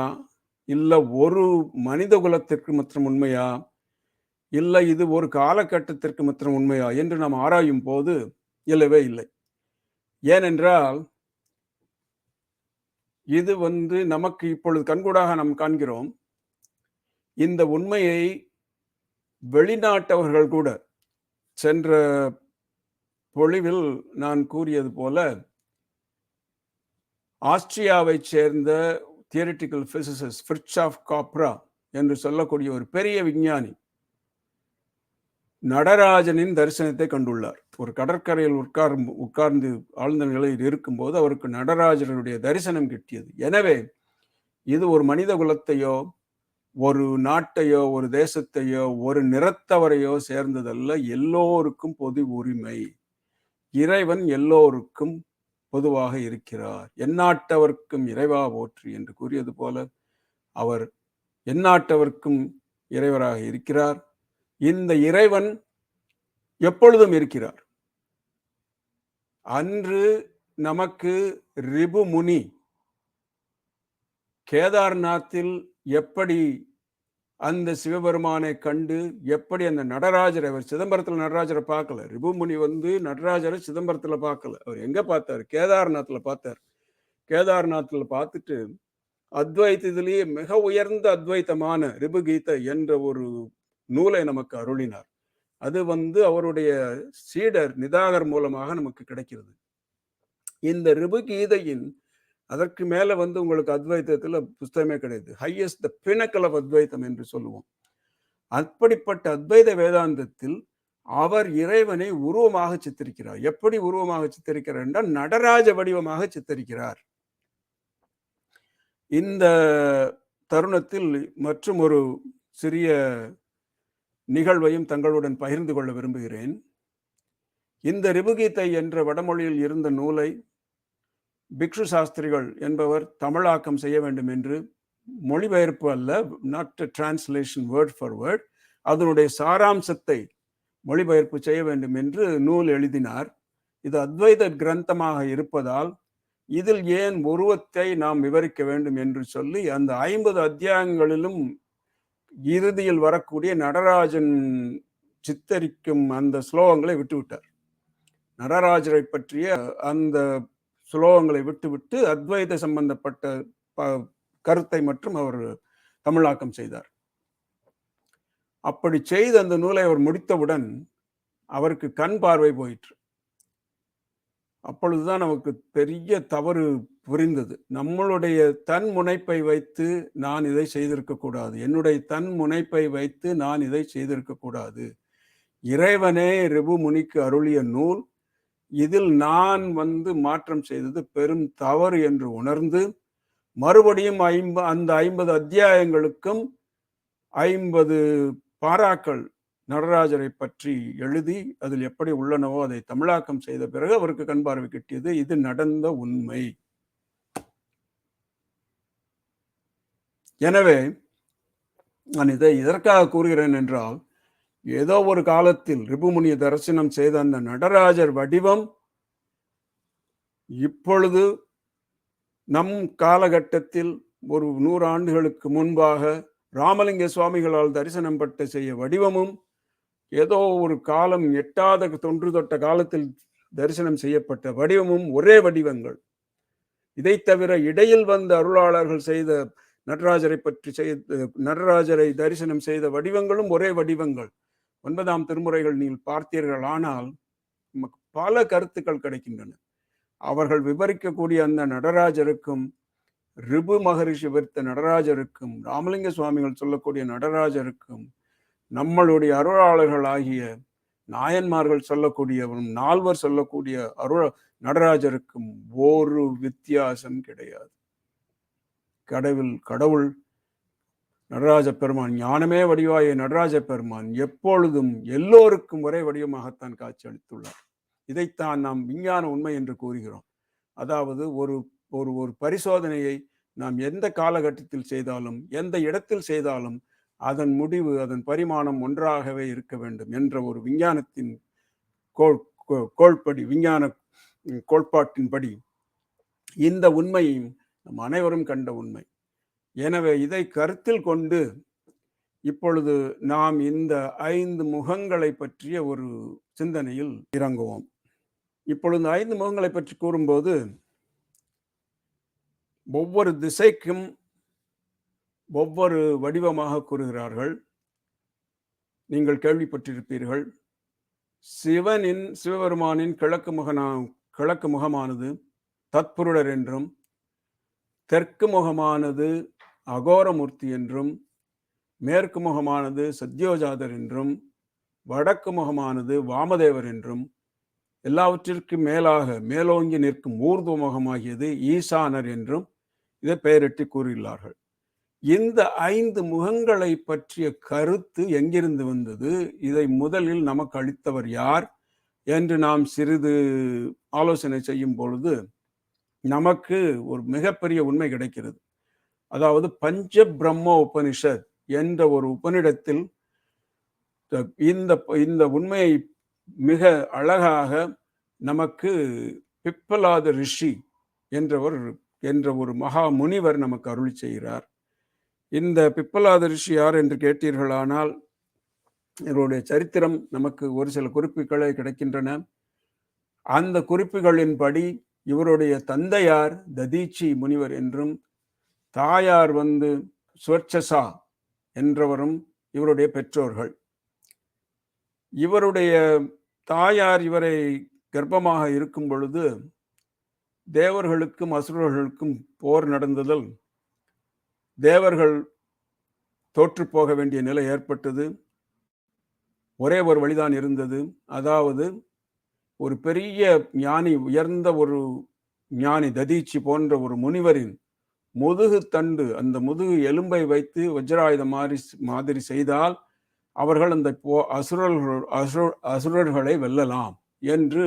S2: இல்ல ஒரு மனித குலத்திற்கு மாத்திரம் உண்மையா, இல்லை இது ஒரு காலகட்டத்திற்கு மாத்திரம் உண்மையா என்று நாம் ஆராயும் போது இல்லவே இல்லை. ஏனென்றால் இது நமக்கு இப்பொழுது கண்கூடாக நாம் காண்கிறோம். இந்த உண்மையை வெளிநாட்டவர்கள் கூட, சென்ற பொழிவில் நான் கூறியது போல, ஆஸ்திரியாவை சேர்ந்த தியரிட்டிக்கல் பிசிசிஸ்ட் ஃபிரிட்சாஃப் காப்ரா என்று சொல்லக்கூடிய ஒரு பெரிய விஞ்ஞானி நடராஜனின் தரிசனத்தை கண்டுள்ளார். ஒரு கடற்கரையில் உட்கார்ந்து ஆழ்ந்த நிலையில் இருக்கும்போது அவருக்கு நடராஜனுடைய தரிசனம் கிட்டியது. எனவே இது ஒரு மனித குலத்தையோ ஒரு நாட்டையோ ஒரு தேசத்தையோ ஒரு நிறத்தவரையோ சேர்ந்ததல்ல, எல்லோருக்கும் பொது உரிமை. இறைவன் எல்லோருக்கும் பொதுவாக இருக்கிறார். எந்நாட்டவர்க்கும் இறைவா போற்றி என்று கூறியது போல அவர் எந்நாட்டவர்க்கும் இறைவராக இருக்கிறார். இந்த இறைவன் எப்பொழுதும் இருக்கிறார். அன்று நமக்கு ரிபு முனி கேதார்நாத்தில் எப்படி அந்த சிவபெருமானை கண்டு, எப்படி அந்த நடராஜரை, அவர் சிதம்பரத்தில் நடராஜரை பார்க்கல, ரிபு முனி நடராஜரை சிதம்பரத்துல பார்க்கல, அவர் எங்க பார்த்தார்? கேதார்நாத்ல பார்த்தார். கேதார்நாத்ல பார்த்துட்டு அத்வைத்திலேயே மிக உயர்ந்த அத்வைத்தமான ரிபு கீதை என்ற ஒரு நூலை நமக்கு அருளினார். அது அவருடைய சீடர் நிதாகர் மூலமாக நமக்கு கிடைக்கிறது. இந்த ரிபு கீதையின் அதற்கு மேல உங்களுக்கு அத்வைத்தத்துல புஸ்தகமே கிடையாது. ஹையஸ்ட் த பினக்கல் ஆஃப் அத்வைத்தம் என்று சொல்லுவோம். அப்படிப்பட்ட அத்வைத வேதாந்தத்தில் அவர் இறைவனை உருவமாக சித்தரிக்கிறார். எப்படி உருவமாக சித்தரிக்கிறார் என்றால் நடராஜ வடிவமாக சித்தரிக்கிறார். இந்த தருணத்தில் மற்றும் ஒரு சிறிய நிகழ்வையும் தங்களுடன் பகிர்ந்து கொள்ள விரும்புகிறேன். இந்த ரிபுகீதை என்ற வடமொழியில் இருந்த நூலை பிக்ஷு சாஸ்திரிகள் என்பவர் தமிழாக்கம் செய்ய வேண்டும் என்று, மொழிபெயர்ப்பு அல்ல, not translation word for word, அதனுடைய சாராம்சத்தை மொழிபெயர்ப்பு செய்ய வேண்டும் என்று நூல் எழுதினார். இது அத்வைத கிரந்தமாக இருப்பதால் இதில் ஏன் உருவத்தை நாம் விவரிக்க வேண்டும் என்று சொல்லி அந்த 50 அத்தியாயங்களிலும் இறுதியில் வரக்கூடிய நடராஜன் சித்தரிக்கும் அந்த ஸ்லோகங்களை விட்டுவிட்டார். நடராஜரை பற்றிய அந்த ஸ்லோகங்களை விட்டுவிட்டு அத்வைத சம்பந்தப்பட்ட கருத்தை மற்றும் அவர் தமிழாக்கம் செய்தார். அப்படி செய்த அந்த நூலை அவர் முடித்தவுடன் அவருக்கு கண் பார்வை போயிற்று. அப்பொழுதுதான் நமக்கு பெரிய தவறு புரிந்தது. நம்மளுடைய தன் முனைப்பை வைத்து நான் இதை செய்திருக்க கூடாது, என்னுடைய தன் முனைப்பை வைத்து நான் இதை செய்திருக்க கூடாது. இறைவனே ரிபு முனிக்கு அருளிய நூல், இதில் நான் மாற்றம் செய்தது பெரும் தவறு என்று உணர்ந்து மறுபடியும் அந்த 50 அத்தியாயங்களுக்கும் 50 பாராக்கள் நடராஜரை பற்றி எழுதி அதில் எப்படி உள்ளனவோ அதை தமிழாக்கம் செய்த பிறகு அவருக்கு கண் பார்வை கிட்டியது. இது நடந்த உண்மை. எனவே நான் இதை இதற்காக கூறுகிறேன் என்றால், ஏதோ ஒரு காலத்தில் ரிபுமுனியை தரிசனம் செய்த அந்த நடராஜர் வடிவம் இப்பொழுது நம் காலகட்டத்தில் ஒரு 100 ஆண்டுகளுக்கு முன்பாக ராமலிங்க சுவாமிகளால் தரிசனம் பட்ட செய்ய வடிவமும், ஏதோ ஒரு காலம் எட்டாத தொன்று தொட்ட காலத்தில் தரிசனம் செய்யப்பட்ட வடிவமும் ஒரே வடிவங்கள். இதை தவிர இடையில் வந்த அருளாளர்கள் செய்த நடராஜரை தரிசனம் செய்த வடிவங்களும் ஒரே வடிவங்கள். 9ஆம் திருமுறைகள் நீங்கள் பார்த்தீர்கள் ஆனால் பல கருத்துக்கள் கிடைக்கின்றன. அவர்கள் விவரிக்கக்கூடிய அந்த நடராஜருக்கும், ரிபு மகரிஷி விவரித்த நடராஜருக்கும், ராமலிங்க சுவாமிகள் சொல்லக்கூடிய நடராஜருக்கும், நம்மளுடைய அருளாளர்கள் ஆகிய நாயன்மார்கள் சொல்லக்கூடியவரும் நால்வர் சொல்லக்கூடிய நடராஜருக்கும் ஒரு வித்தியாசம் கிடையாது. கடவுள் நடராஜ பெருமான், ஞானமே வடிவாய நடராஜ பெருமான் எப்பொழுதும் எல்லோருக்கும் ஒரே வடிவமாகத்தான் காட்சி அளித்துள்ளார். இதைத்தான் நாம் விஞ்ஞான உண்மை என்று கூறுகிறோம். அதாவது ஒரு ஒரு பரிசோதனையை நாம் எந்த காலகட்டத்தில் செய்தாலும், எந்த இடத்தில் செய்தாலும், அதன் முடிவு, அதன் பரிமாணம் ஒன்றாகவே இருக்க வேண்டும் என்ற ஒரு விஞ்ஞானத்தின் கோட்படி, விஞ்ஞான கோட்பாட்டின்படி இந்த உண்மையும் நம் அனைவரும் கண்ட உண்மை. எனவே இதை கருத்தில் கொண்டு இப்பொழுது நாம் இந்த 5 முகங்களை பற்றிய ஒரு சிந்தனையில் இறங்குவோம். இப்பொழுது 5 முகங்களை பற்றி கூறும்போது, ஒவ்வொரு திசைக்கும் ஒவ்வொரு வடிவமாக கூறுகிறார்கள். நீங்கள் கேள்விப்பட்டிருப்பீர்கள். சிவபெருமானின் கிழக்கு முகமானது தத்புருடர் என்றும், தெற்கு முகமானது அகோரமூர்த்தி என்றும், மேற்கு முகமானது சத்யோஜாதர் என்றும், வடக்கு முகமானது வாமதேவர் என்றும், எல்லாவற்றிற்கும் மேலோங்கி நிற்கும் ஊர்துவ முகமாகியது ஈசானர் என்றும் இதை பெயரிட்டு கூறியுள்ளார்கள். இந்த 5 முகங்களை பற்றிய கருத்து எங்கிருந்து வந்தது, இதை முதலில் நமக்கு அளித்தவர் யார் என்று நாம் சிறிது ஆலோசனை செய்யும் பொழுது நமக்கு ஒரு மிகப்பெரிய உண்மை கிடைக்கிறது. அதாவது பஞ்ச பிரம்ம உபனிஷத் என்ற ஒரு உபனிடத்தில் இந்த உண்மையை மிக அழகாக நமக்கு பிப்பலாத ரிஷி என்ற ஒரு மகா முனிவர் நமக்கு அருளி செய்கிறார். இந்த பிப்பலாத ரிஷி யார் என்று கேட்டீர்களானால், இவருடைய சரித்திரம் நமக்கு ஒரு சில குறிப்புகளே கிடைக்கின்றன. அந்த குறிப்புகளின்படி இவருடைய தந்தையார் ததீச்சி முனிவர் என்றும், தாயார் சுவர்ச்சசா என்றவரும் இவருடைய பெற்றோர்கள். இவருடைய தாயார் இவரை கர்ப்பமாக இருக்கும் பொழுது தேவர்களுக்கும் அசுரர்களுக்கும் போர் நடந்ததில் தேவர்கள் தோற்று போக வேண்டிய நிலை ஏற்பட்டது. ஒரே ஒரு வழிதான் இருந்தது. அதாவது ஒரு பெரிய ஞானி, உயர்ந்த ஒரு ஞானி, ததீச்சி போன்ற ஒரு முனிவரின் முதுகு தண்டு, அந்த முதுகு எலும்பை வைத்து வஜ்ராயுதம் மாதிரி செய்தால் அவர்கள் அந்த அசுரர்களை வெல்லலாம் என்று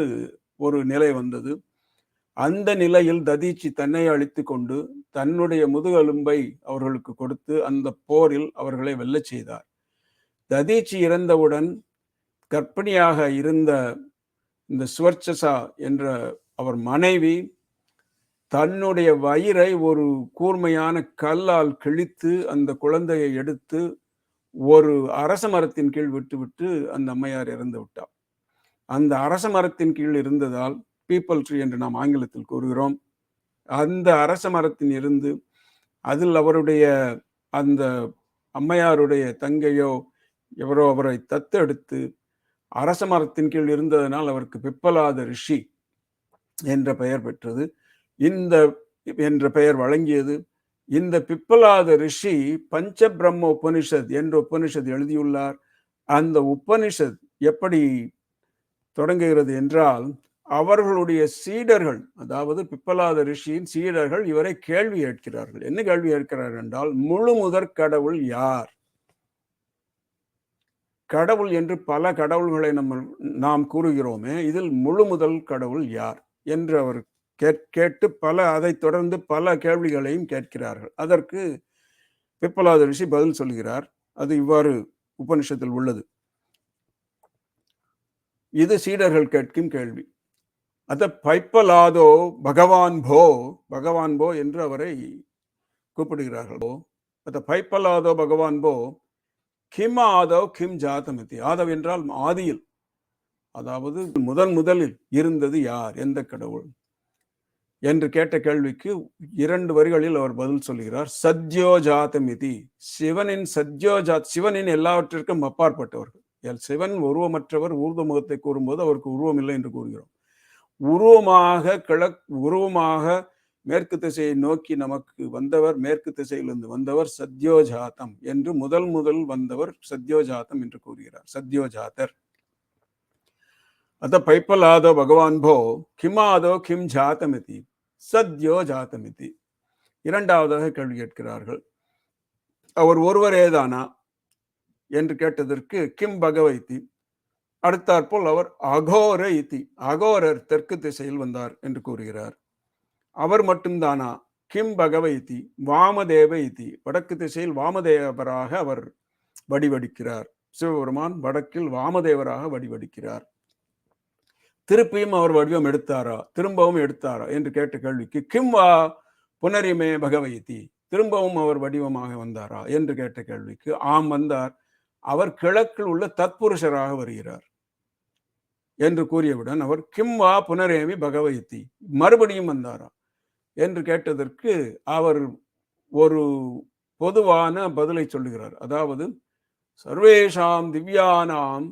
S2: ஒரு நிலை வந்தது. அந்த நிலையில் ததீச்சி தன்னை அழித்து கொண்டு தன்னுடைய முதுகெலும்பை அவர்களுக்கு கொடுத்து அந்த போரில் அவர்களை வெல்லச் செய்தார். ததீச்சி இறந்தவுடன் கர்ப்பிணியாக இருந்த இந்த சுவர்ச்சசா என்ற அவர் மனைவி தன்னுடைய வயிறை ஒரு கூர்மையான கல்லால் கிழித்து அந்த குழந்தையை எடுத்து ஒரு அரச மரத்தின் கீழ் விட்டுவிட்டு அந்த அம்மையார் இறந்து விட்டார். அந்த அரச மரத்தின் கீழ் இருந்ததால் பீப்பிள் ட்ரீ என்று நாம் ஆங்கிலத்தில் கூறுகிறோம். அந்த அரச மரத்தின் இருந்து அதில் அவருடைய அந்த அம்மையாருடைய தங்கையோ எவரோ அவரை தத்தெடுத்து அரச மரத்தின் கீழ் இருந்ததனால் அவருக்கு பிப்பலாத ரிஷி என்ற பெயர் பெற்றது. இந்த என்ற பெயர் வழங்கியது. இந்த பிப்பலாத ரிஷி பஞ்ச பிரம்ம உபனிஷத் என்ற உபனிஷத் எழுதியுள்ளார். அந்த உபனிஷத் எப்படி தொடங்குகிறது என்றால், அவர்களுடைய சீடர்கள், அதாவது பிப்பலாத ரிஷியின் சீடர்கள் இவரை கேள்வி கேட்கிறார்கள். என்ன கேள்வி கேட்கிறார்கள் என்றால், முழு முதற் கடவுள் யார்? கடவுள் என்று பல கடவுள்களை நாம் கூறுகிறோமே, இதில் முழு முதல் கடவுள் யார் என்று அவர் கேட்டு அதை தொடர்ந்து பல கேள்விகளையும் கேட்கிறார்கள். அதற்கு பிப்பலாத ரிஷி பதில் சொல்கிறார். அது இவ்வாறு உபனிஷத்தில் உள்ளது. இது சீடர்கள் கேட்கும் கேள்வி. அத பைப்பலாதோ பகவான் போ என்று அவரை கூப்பிடுகிறார்கள். அத பைப்பலாதோ பகவான் போ கிம் ஆதவ் கிம் ஜாதமிதி. ஆதவ் என்றால் ஆதியில், அதாவது முதலில் இருந்தது யார், எந்த கடவுள் என்று கேட்ட கேள்விக்கு 2 வரிகளில் அவர் பதில் சொல்கிறார். சத்யோ ஜாதமிதி. சிவனின் எல்லாவற்றிற்கும் அப்பாற்பட்டவர்கள். சிவன் உருவமற்றவர். ஊர்த முகத்தை கூறும்போது அவருக்கு உருவம் இல்லை என்று கூறுகிறோம். உருவமாக மேற்கு திசையை நோக்கி நமக்கு வந்தவர், மேற்கு திசையிலிருந்து வந்தவர் சத்யோஜாத்தம் என்று முதல் வந்தவர் சத்யோஜாத்தம் என்று கூறுகிறார். சத்யோஜாத்தர். அத பைப்பலாதோ பகவான் போ கிமாதோ கிம் ஜாத்தமிதி சத்யோ ஜாத்தமிதி. 2வதாக கேள்வி கேட்கிறார்கள். அவர் ஒருவரேதானா என்று கேட்டதற்கு கிம் பகவைத்தி. அடுத்தாற்போல் அவர் அகோர இத்தி, அகோரர் தெற்கு திசையில் வந்தார் என்று கூறுகிறார். அவர் மட்டும்தானா? கிம் பகவைத்தி வாமதேவ இத்தி, வடக்கு திசையில் வாமதேவராக அவர் வடிவடிக்கிறார். சிவபெருமான் வடக்கில் வாமதேவராக வடிவடிக்கிறார். திருப்பியும் அவர் வடிவம் எடுத்தாரா, திரும்பவும் எடுத்தாரா என்று கேட்ட கேள்விக்கு கிம் வா புனரிமே பகவைத்தி, திரும்பவும் அவர் வடிவமாக வந்தாரா என்று கேட்ட கேள்விக்கு ஆம் வந்தார். அவர் கிழக்கில் உள்ள தத்புருஷராக வருகிறார் என்று கூறியவுடன் அவர் கிம் வா புனரேமி பகவதி, மறுபடியும் வந்தாரா என்று கேட்டதற்கு அவர் ஒரு பொதுவான பதிலை சொல்லுகிறார். அதாவது சர்வேஷாம் திவ்யானாம்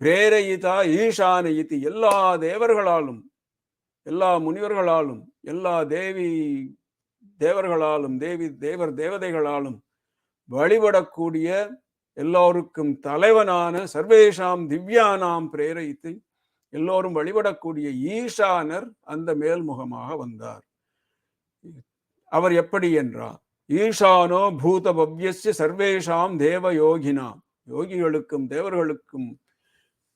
S2: பிரேரயிதா ஈசானயிதி. எல்லா தேவர்களாலும், எல்லா முனிவர்களாலும், எல்லா தேவர்களாலும், தேவதைகளாலும் வழிபடக்கூடிய, எல்லோருக்கும் தலைவனான சர்வேஷாம் திவ்யானாம் பிரேரயித்து, எல்லோரும் வழிபடக்கூடிய ஈசானர் அந்த மேல்முகமாக வந்தார். அவர் எப்படி என்றார்? ஈசானோ பூத பவ்யஸ்ய சர்வேஷாம் தேவ யோகினாம். யோகிகளுக்கும் தேவர்களுக்கும்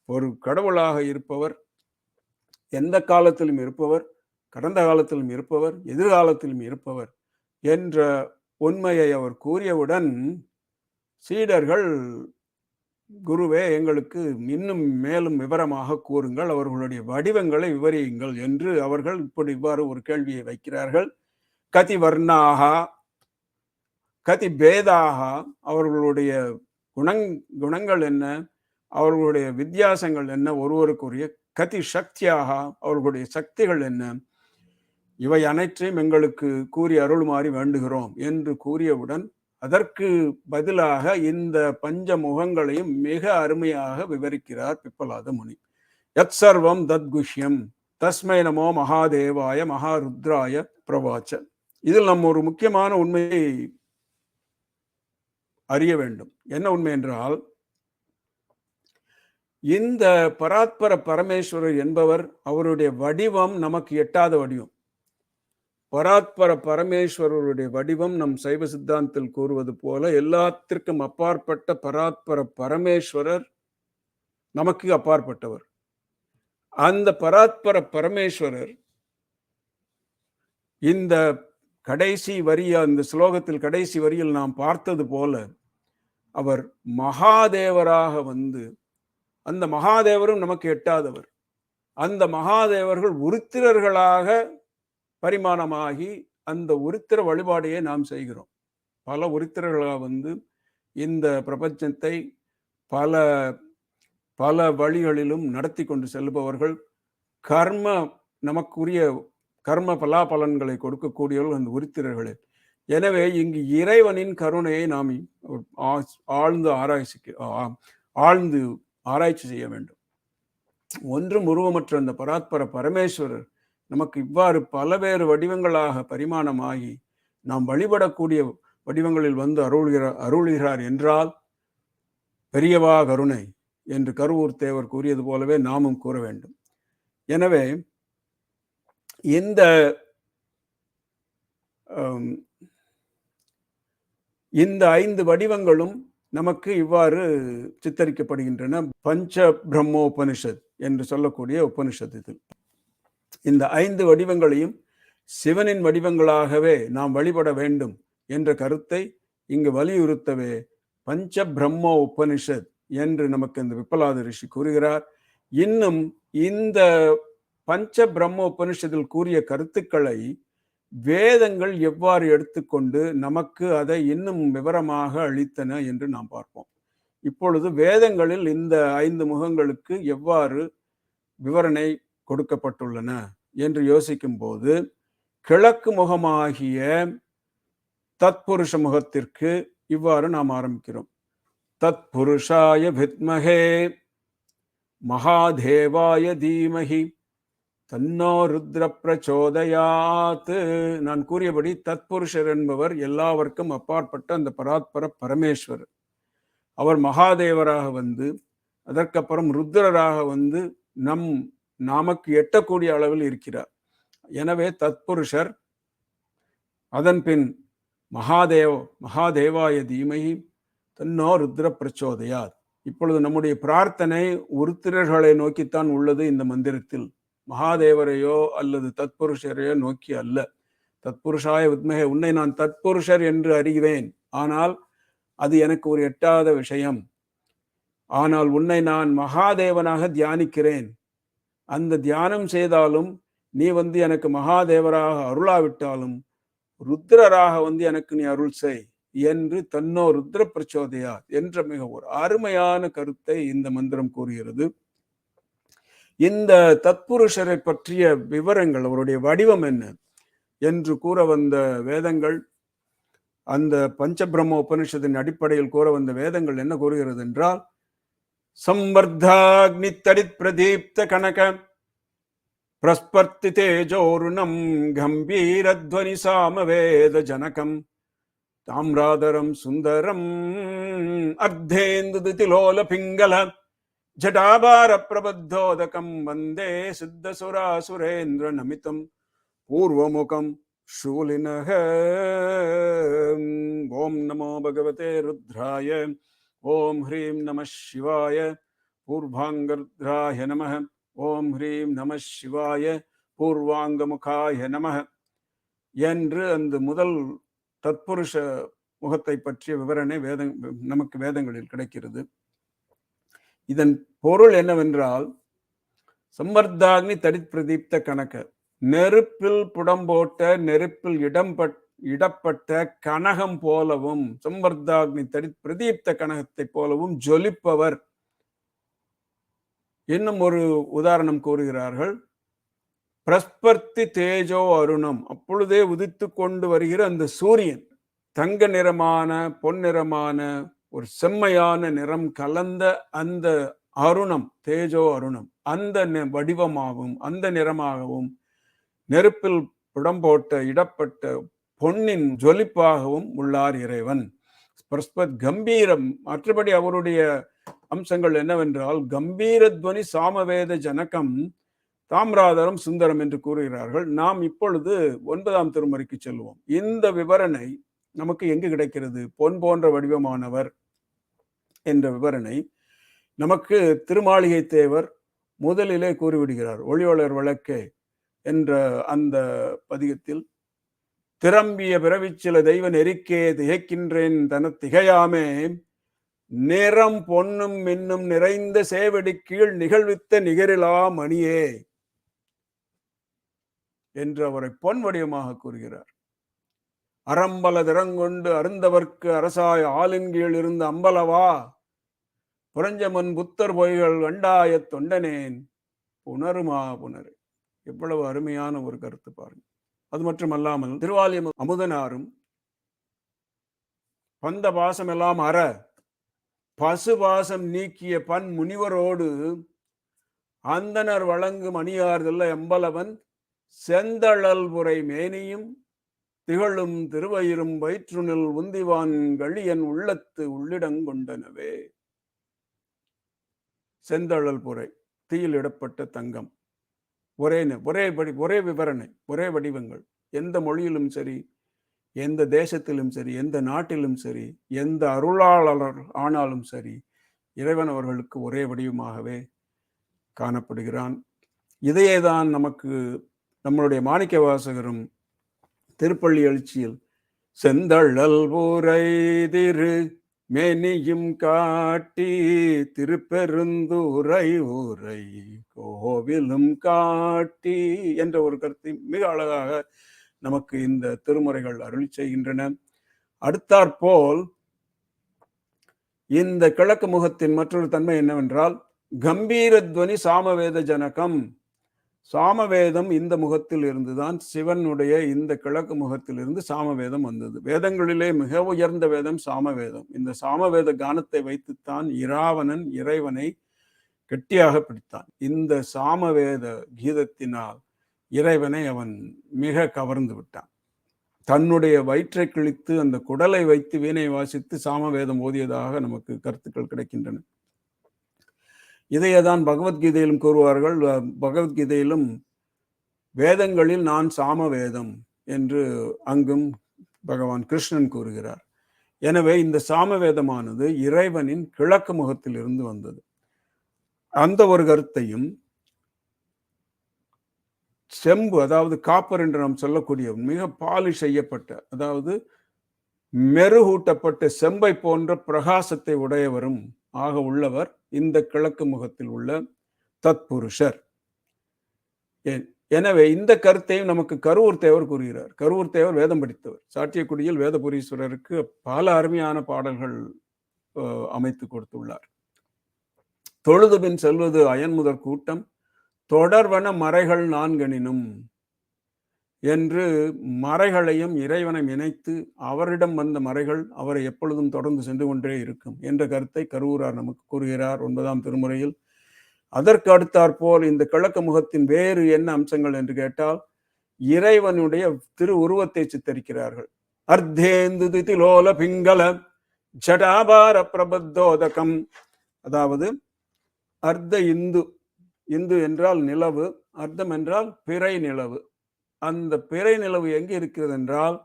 S2: ஒரு கடவுளாக இருப்பவர், எந்த காலத்திலும் இருப்பவர், கடந்த காலத்திலும் இருப்பவர், எதிர்காலத்திலும் இருப்பவர் என்ற உண்மையை அவர் கூறியவுடன் சீடர்கள், குருவே எங்களுக்கு இன்னும் மேலும் விவரமாக கூறுங்கள், அவர்களுடைய வடிவங்களை விவரியுங்கள் என்று அவர்கள் இவ்வாறு ஒரு கேள்வியை வைக்கிறார்கள். கதி வர்ணாக கதி பேதாக, அவர்களுடைய குணங்கள் என்ன, அவர்களுடைய வித்தியாசங்கள் என்ன, ஒருவருக்குரிய கதி சக்தியாக, அவர்களுடைய சக்திகள் என்ன, இவை அனைத்தையும் எங்களுக்கு கூறி அருள்மாறி வேண்டுகிறோம் என்று கூறியவுடன் அதற்கு பதிலாக இந்த பஞ்ச முகங்களையும் மிக அருமையாக விவரிக்கிறார் பிப்பலாத முனி. யத் சர்வம் தத்குஷ்யம் தஸ்மை நமோ மகாதேவாய மகாருத்ராய பிரவாச்ச. இதில் நம்ம ஒரு முக்கியமான உண்மையை அறிய வேண்டும். என்ன உண்மை என்றால், இந்த பராத்பர பரமேஸ்வரர் என்பவர், அவருடைய வடிவம் நமக்கு எட்டாத வடிவம். பராத்பர பரமேஸ்வரருடைய வடிவம் நம் சைவ சித்தாந்தத்தில் கூறுவது போல எல்லாத்திற்கும் அப்பாற்பட்ட பராத்பர பரமேஸ்வரர் நமக்கு அப்பாற்பட்டவர். அந்த பராத்பர பரமேஸ்வரர் இந்த கடைசி வரிய அந்த ஸ்லோகத்தில் கடைசி வரியில் நாம் பார்த்தது போல அவர் மகாதேவராக வந்து, அந்த மகாதேவரும் நமக்கு எட்டாதவர், அந்த மகாதேவர்கள் உருத்திரர்களாக பரிமாணமாகி அந்த உருத்திர வழிபாடையே நாம் செய்கிறோம். பல உருத்திரர்களாக வந்து இந்த பிரபஞ்சத்தை பல பல வழிகளிலும் நடத்தி கொண்டு செல்பவர்கள், கர்ம நமக்குரிய கர்ம பலாபலன்களை கொடுக்கக்கூடியவர்கள் அந்த உருத்திரர்களே. எனவே இங்கு இறைவனின் கருணையை நாம் ஆழ்ந்து ஆராய்ச்சி செய்ய வேண்டும். ஒன்றும் உருவமற்ற அந்த பராத்பர பரமேஸ்வரர் நமக்கு இவ்வாறு பலவேறு வடிவங்களாக பரிமாணமாகி நாம் வழிபடக்கூடிய வடிவங்களில் வந்து அருள்கிறார் என்றால் பெரியவா கருணை என்று கருவூர் தேவர் கூறியது போலவே நாமும் கூற வேண்டும். எனவே இந்த 5 வடிவங்களும் நமக்கு இவ்வாறு சித்தரிக்கப்படுகின்றன. பஞ்ச பிரம்மோபனிஷத் என்று சொல்லக்கூடிய உபனிஷத் இது. இந்த 5 வடிவங்களையும் சிவனின் வடிவங்களாகவே நாம் வழிபட வேண்டும் என்ற கருத்தை இங்கு வலியுறுத்தவே பஞ்ச பிரம்மோ உபனிஷத் என்று நமக்கு இந்த விப்பலாத ரிஷி கூறுகிறார். இன்னும் இந்த பஞ்ச பிரம்ம உபனிஷத்தில் கூறிய கருத்துக்களை வேதங்கள் எவ்வாறு எடுத்துக்கொண்டு நமக்கு அதை இன்னும் விவரமாக அளித்தன என்று நாம் பார்ப்போம். இப்பொழுது வேதங்களில் இந்த 5 முகங்களுக்கு எவ்வாறு விவரணை கொடுக்கப்பட்டுள்ளன என்று யோசிக்கும் போது, கிழக்கு முகமாகிய தத்புருஷ முகத்திற்கு இவ்வாறு நாம் ஆரம்பிக்கிறோம். தத்புருஷாய வித்மஹே மகாதேவாய தீமஹி தன்னோ ருத்ர பிரச்சோதயாத். நான் கூறியபடி தத்புருஷர் என்பவர் எல்லாவர்க்கும் அப்பாற்பட்ட அந்த பராத்பர பரமேஸ்வரர். அவர் மகாதேவராக வந்து அதற்கப்புறம் ருத்ரராக வந்து நமக்கு எட்டக்கூடிய அளவில் இருக்கிறார். எனவே தத்புருஷர், அதன் பின் மகாதேவாய தீமஹி தன்னோ ருத்ர பிரச்சோதயாத். இப்பொழுது நம்முடைய பிரார்த்தனை உருத்திரர்களை நோக்கித்தான் உள்ளது. இந்த மந்திரத்தில் மகாதேவரையோ அல்லது தத்புருஷரையோ நோக்கி அல்ல. தத்புருஷாய வித்மஹே, உன்னை நான் தத்புருஷர் என்று அறிகிறேன், ஆனால் அது எனக்கு ஒரு எட்டாத விஷயம். ஆனால் உன்னை நான் மகாதேவனாக தியானிக்கிறேன். அந்த தியானம் செய்தாலும் நீ வந்து எனக்கு மகாதேவராக அருளாவிட்டாலும் ருத்ரராக வந்து எனக்கு நீ அருள் செய் என்று தன்னோ ருத்ர பிரச்சோதயா என்ற மிக ஒரு அருமையான கருத்தை இந்த மந்திரம் கூறுகிறது. இந்த தத்புருஷரை பற்றிய விவரங்கள், அவருடைய வடிவம் என்ன என்று கூற வந்த வேதங்கள், அந்த பஞ்சபிரம்ம உபனிஷத்தின் அடிப்படையில் கூற வந்த வேதங்கள் என்ன கூறுகிறது என்றால், சம்வர்தாக்னி தடித் பிரதீப்த கனக பிரஸ்பர்த்தி தேஜோருணம் கம்பீரத்வனி சாமவேத ஜனகம் தாம்ராதரம் சுந்தரம் அர்த்தேந்து திலோல பிங்கள ஜடாபார பிரபத்தோதகம் வந்தே சித்தசுராசுரேந்திர நமிதம் பூர்வமுகம் शूलिनः. ओम नमो भगवते रुद्राय. ओम ह्रीं नमः शिवाय. पूर्वांगरुद्राय नमः. ओम ह्रीं नमः शिवाय. பூர்வாங்கமுகாய நமः என்று அந்த முதல் தத்புருஷ முகத்தை பற்றிய விவரணை நமக்கு வேதங்களில் கிடைக்கிறது. இதன் பொருள் என்னவென்றால், சம்பர்தாக்னி தடித் பிரதீப்த கனக, நெருப்பில் புடம்போட்ட நெருப்பில் இடப்பட்ட கனகம் போலவும், சம்பர்தாக்னி தடித் பிரதீப்த கனகத்தை போலவும் ஜொலிப்பவர். இன்னும் ஒரு உதாரணம் கூறுகிறார்கள், பிரஸ்பர்த்தி தேஜோ அருணம், அப்பொழுதே உதித்து கொண்டு வருகிற அந்த சூரியன், தங்க நிறமான பொன்னிறமான ஒரு செம்மையான நிறம் கலந்த அந்த அருணம், தேஜோ அருணம், அந்த வடிவமாகவும் அந்த நிறமாகவும் நெருப்பில் புடம்போட்ட இடப்பட்ட பொன்னின் ஜொலிப்பாகவும் உள்ளார் இறைவன். பிரஸ்பத் கம்பீரம். மற்றபடி அவருடைய அம்சங்கள் என்னவென்றால், கம்பீரத்வனி சாமவேத ஜனகம் தாமிராதரம் சுந்தரம் என்று கூறுகிறார்கள். நாம் இப்பொழுது 9ஆம் திருமுறைக்கு செல்வோம். இந்த விவரணை நமக்கு எங்கு கிடைக்கிறது? பொன் போன்ற வடிவமானவர் என்ற விவரணை நமக்கு திருமாளிகை தேவர் முதலிலே கூறிவிடுகிறார். ஒளிவளர் விளக்கே என்ற அந்த பதிகத்தில், திரம்பிய பிறவிச்சில தெய்வ நெறிக்கே திகைக்கின்றேன் தன திகையாமே, நிறம் பொன்னும் மின்னும் நிறைந்த சேவடி கீழ் நிகழ்வித்த நிகரிலா மணியே என்று அவரை பொன் வடிவமாக கூறுகிறார். அறம்பல திறங்கொண்டு அருந்தவர்க்கு அரசாய ஆளின் கீழ் இருந்த அம்பலவா, புரஞ்சமன் புத்தர் பொய்கள் கண்டாய தொண்டனேன் புனருமா புனரு. எவ்வளவு அருமையான ஒரு கருத்து பாருங்க. அது மட்டுமல்லாமல் திருவாலியம் அமுதனாரும் பந்த பாசம் எல்லாம் அற பசுபாசம் நீக்கிய பன் முனிவரோடு அந்தனர் வழங்கும் அணியார்தல்ல எம்பலவன் செந்தழல் புரை மேனியும் திகழும் திருவயிரும் வயிற்றுனில் உந்திவான் கழியன் உள்ளத்து உள்ளிடங்கொண்டனவே. செந்தழல் புரை, தீயில் இடப்பட்ட தங்கம். ஒரே விவரணை, ஒரே வடிவங்கள். எந்த மொழியிலும் சரி, எந்த தேசத்திலும் சரி, எந்த நாட்டிலும் சரி, எந்த அருளாளர் ஆனாலும் சரி, இறைவன் அவர்களுக்கு ஒரே வடிவமாகவே காணப்படுகிறான். இதையேதான் நமக்கு நம்மளுடைய மாணிக்க வாசகரும் திருப்பள்ளி எழுச்சியில் செந்தழல் ஊரை திரு மேனியும் காட்டி திருப்பெருந்துரை ஊரை கோவிலும் காட்டி என்ற ஒரு கருத்தை மிக அழகாக நமக்கு இந்த திருமுறைகள் அருளி செய்கின்றன. அடுத்தாற்போல் இந்த கிழக்கு முகத்தின் மற்றொரு தன்மை என்னவென்றால், கம்பீரத்வனி சாமவேத ஜனகம். சாமவேதம் இந்த முகத்தில் இருந்துதான், சிவனுடைய இந்த கிழக்கு முகத்தில் இருந்து சாமவேதம் வந்தது. வேதங்களிலே மிக உயர்ந்த வேதம் சாமவேதம். இந்த சாமவேத கானத்தை வைத்துத்தான் இராவணன் இறைவனை கெட்டியாக பிடித்தான். இந்த சாமவேத கீதத்தினால் இறைவனை அவன் மிக கவர்ந்து விட்டான். தன்னுடைய வயிற்றை கிழித்து அந்த குடலை வைத்து வீணை வாசித்து சாமவேதம் ஓதியதாக நமக்கு கருத்துக்கள் கிடைக்கின்றன. இதையேதான் பகவத்கீதையிலும் கூறுவார்கள். பகவத்கீதையிலும் வேதங்களில் நான் சாமவேதம் என்று அங்கும் பகவான் கிருஷ்ணன் கூறுகிறார். எனவே இந்த சாமவேதமானது இறைவனின் கிழக்கு முகத்தில் இருந்து வந்தது. அந்த ஒரு கருத்தையும் செம்பு, அதாவது காப்பர் என்று நாம் சொல்லக்கூடிய மிக பாலிஷ் செய்யப்பட்ட, அதாவது மெருகூட்டப்பட்ட செம்பை போன்ற பிரகாசத்தை உடையவரும் ஆக உள்ளவர் இந்த கிழக்கு முகத்தில் உள்ள தத்புருஷர். எனவே இந்த கருத்தையும் நமக்கு கருவூர் தேவர் கூறுகிறார். கருவூர் தேவர் வேதம் படித்தவர். சாட்டியக்குடியில் வேதபுரீஸ்வரருக்கு பல அருமையான பாடல்கள் அமைத்து கொடுத்துள்ளார். தொழுதுபின் செல்வது அயன்முதற் கூட்டம் தொடர்வன மறைகள் நான்கெனினும் என்று மறைகளையும் இறைவனை இணைத்து அவரிடம் வந்த மறைகள் அவரை எப்பொழுதும் தொடர்ந்து சென்று கொண்டே இருக்கும் என்ற கருத்தை கருவூரார் நமக்கு கூறுகிறார் 9ஆம் திருமுறையில். அதற்கு அடுத்தாற்போல் இந்த கிழக்கு முகத்தின் வேறு என்ன அம்சங்கள் என்று கேட்டால், இறைவனுடைய திரு உருவத்தை சித்தரிக்கிறார்கள். அர்த்தேந்து திதிலோல பிங்கள ஜடாபார பிரபத்தோதகம். அதாவது அர்த்த இந்து, இந்து என்றால் நிலவு, அர்த்தம் என்றால் பிறை நிலவு. அந்த பிறை நிலவு எங்கே இருக்கிறது என்றால்,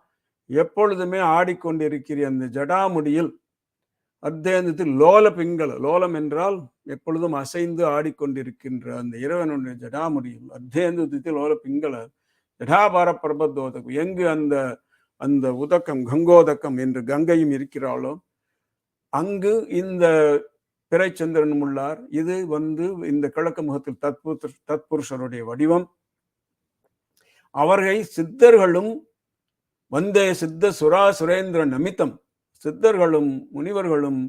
S2: எப்பொழுதுமே ஆடிக்கொண்டிருக்கிற அந்த ஜடாமுடியில் அர்த்தேந்தத்தில் லோல பிங்கள, லோலம் என்றால் எப்பொழுதும் அசைந்து ஆடிக்கொண்டிருக்கின்ற அந்த இறைவனுடைய ஜடாமுடியில் அர்த்தேந்தத்தில் லோல பிங்கள ஜடாபார பிரபத்தோதகம். எங்கு அந்த அந்த உதக்கம் கங்கோதக்கம் என்று கங்கையும் இருக்கிறாளோ அங்கு இந்த பிறைச்சந்திரனும் உள்ளார். இது இந்த கிழக்கு முகத்தில் தத்புருஷருடைய வடிவம். அவர்கள் சித்தர்களும் வந்தே சித்த சுரா சுரேந்திர நமித்தம், சித்தர்களும் முனிவர்களும்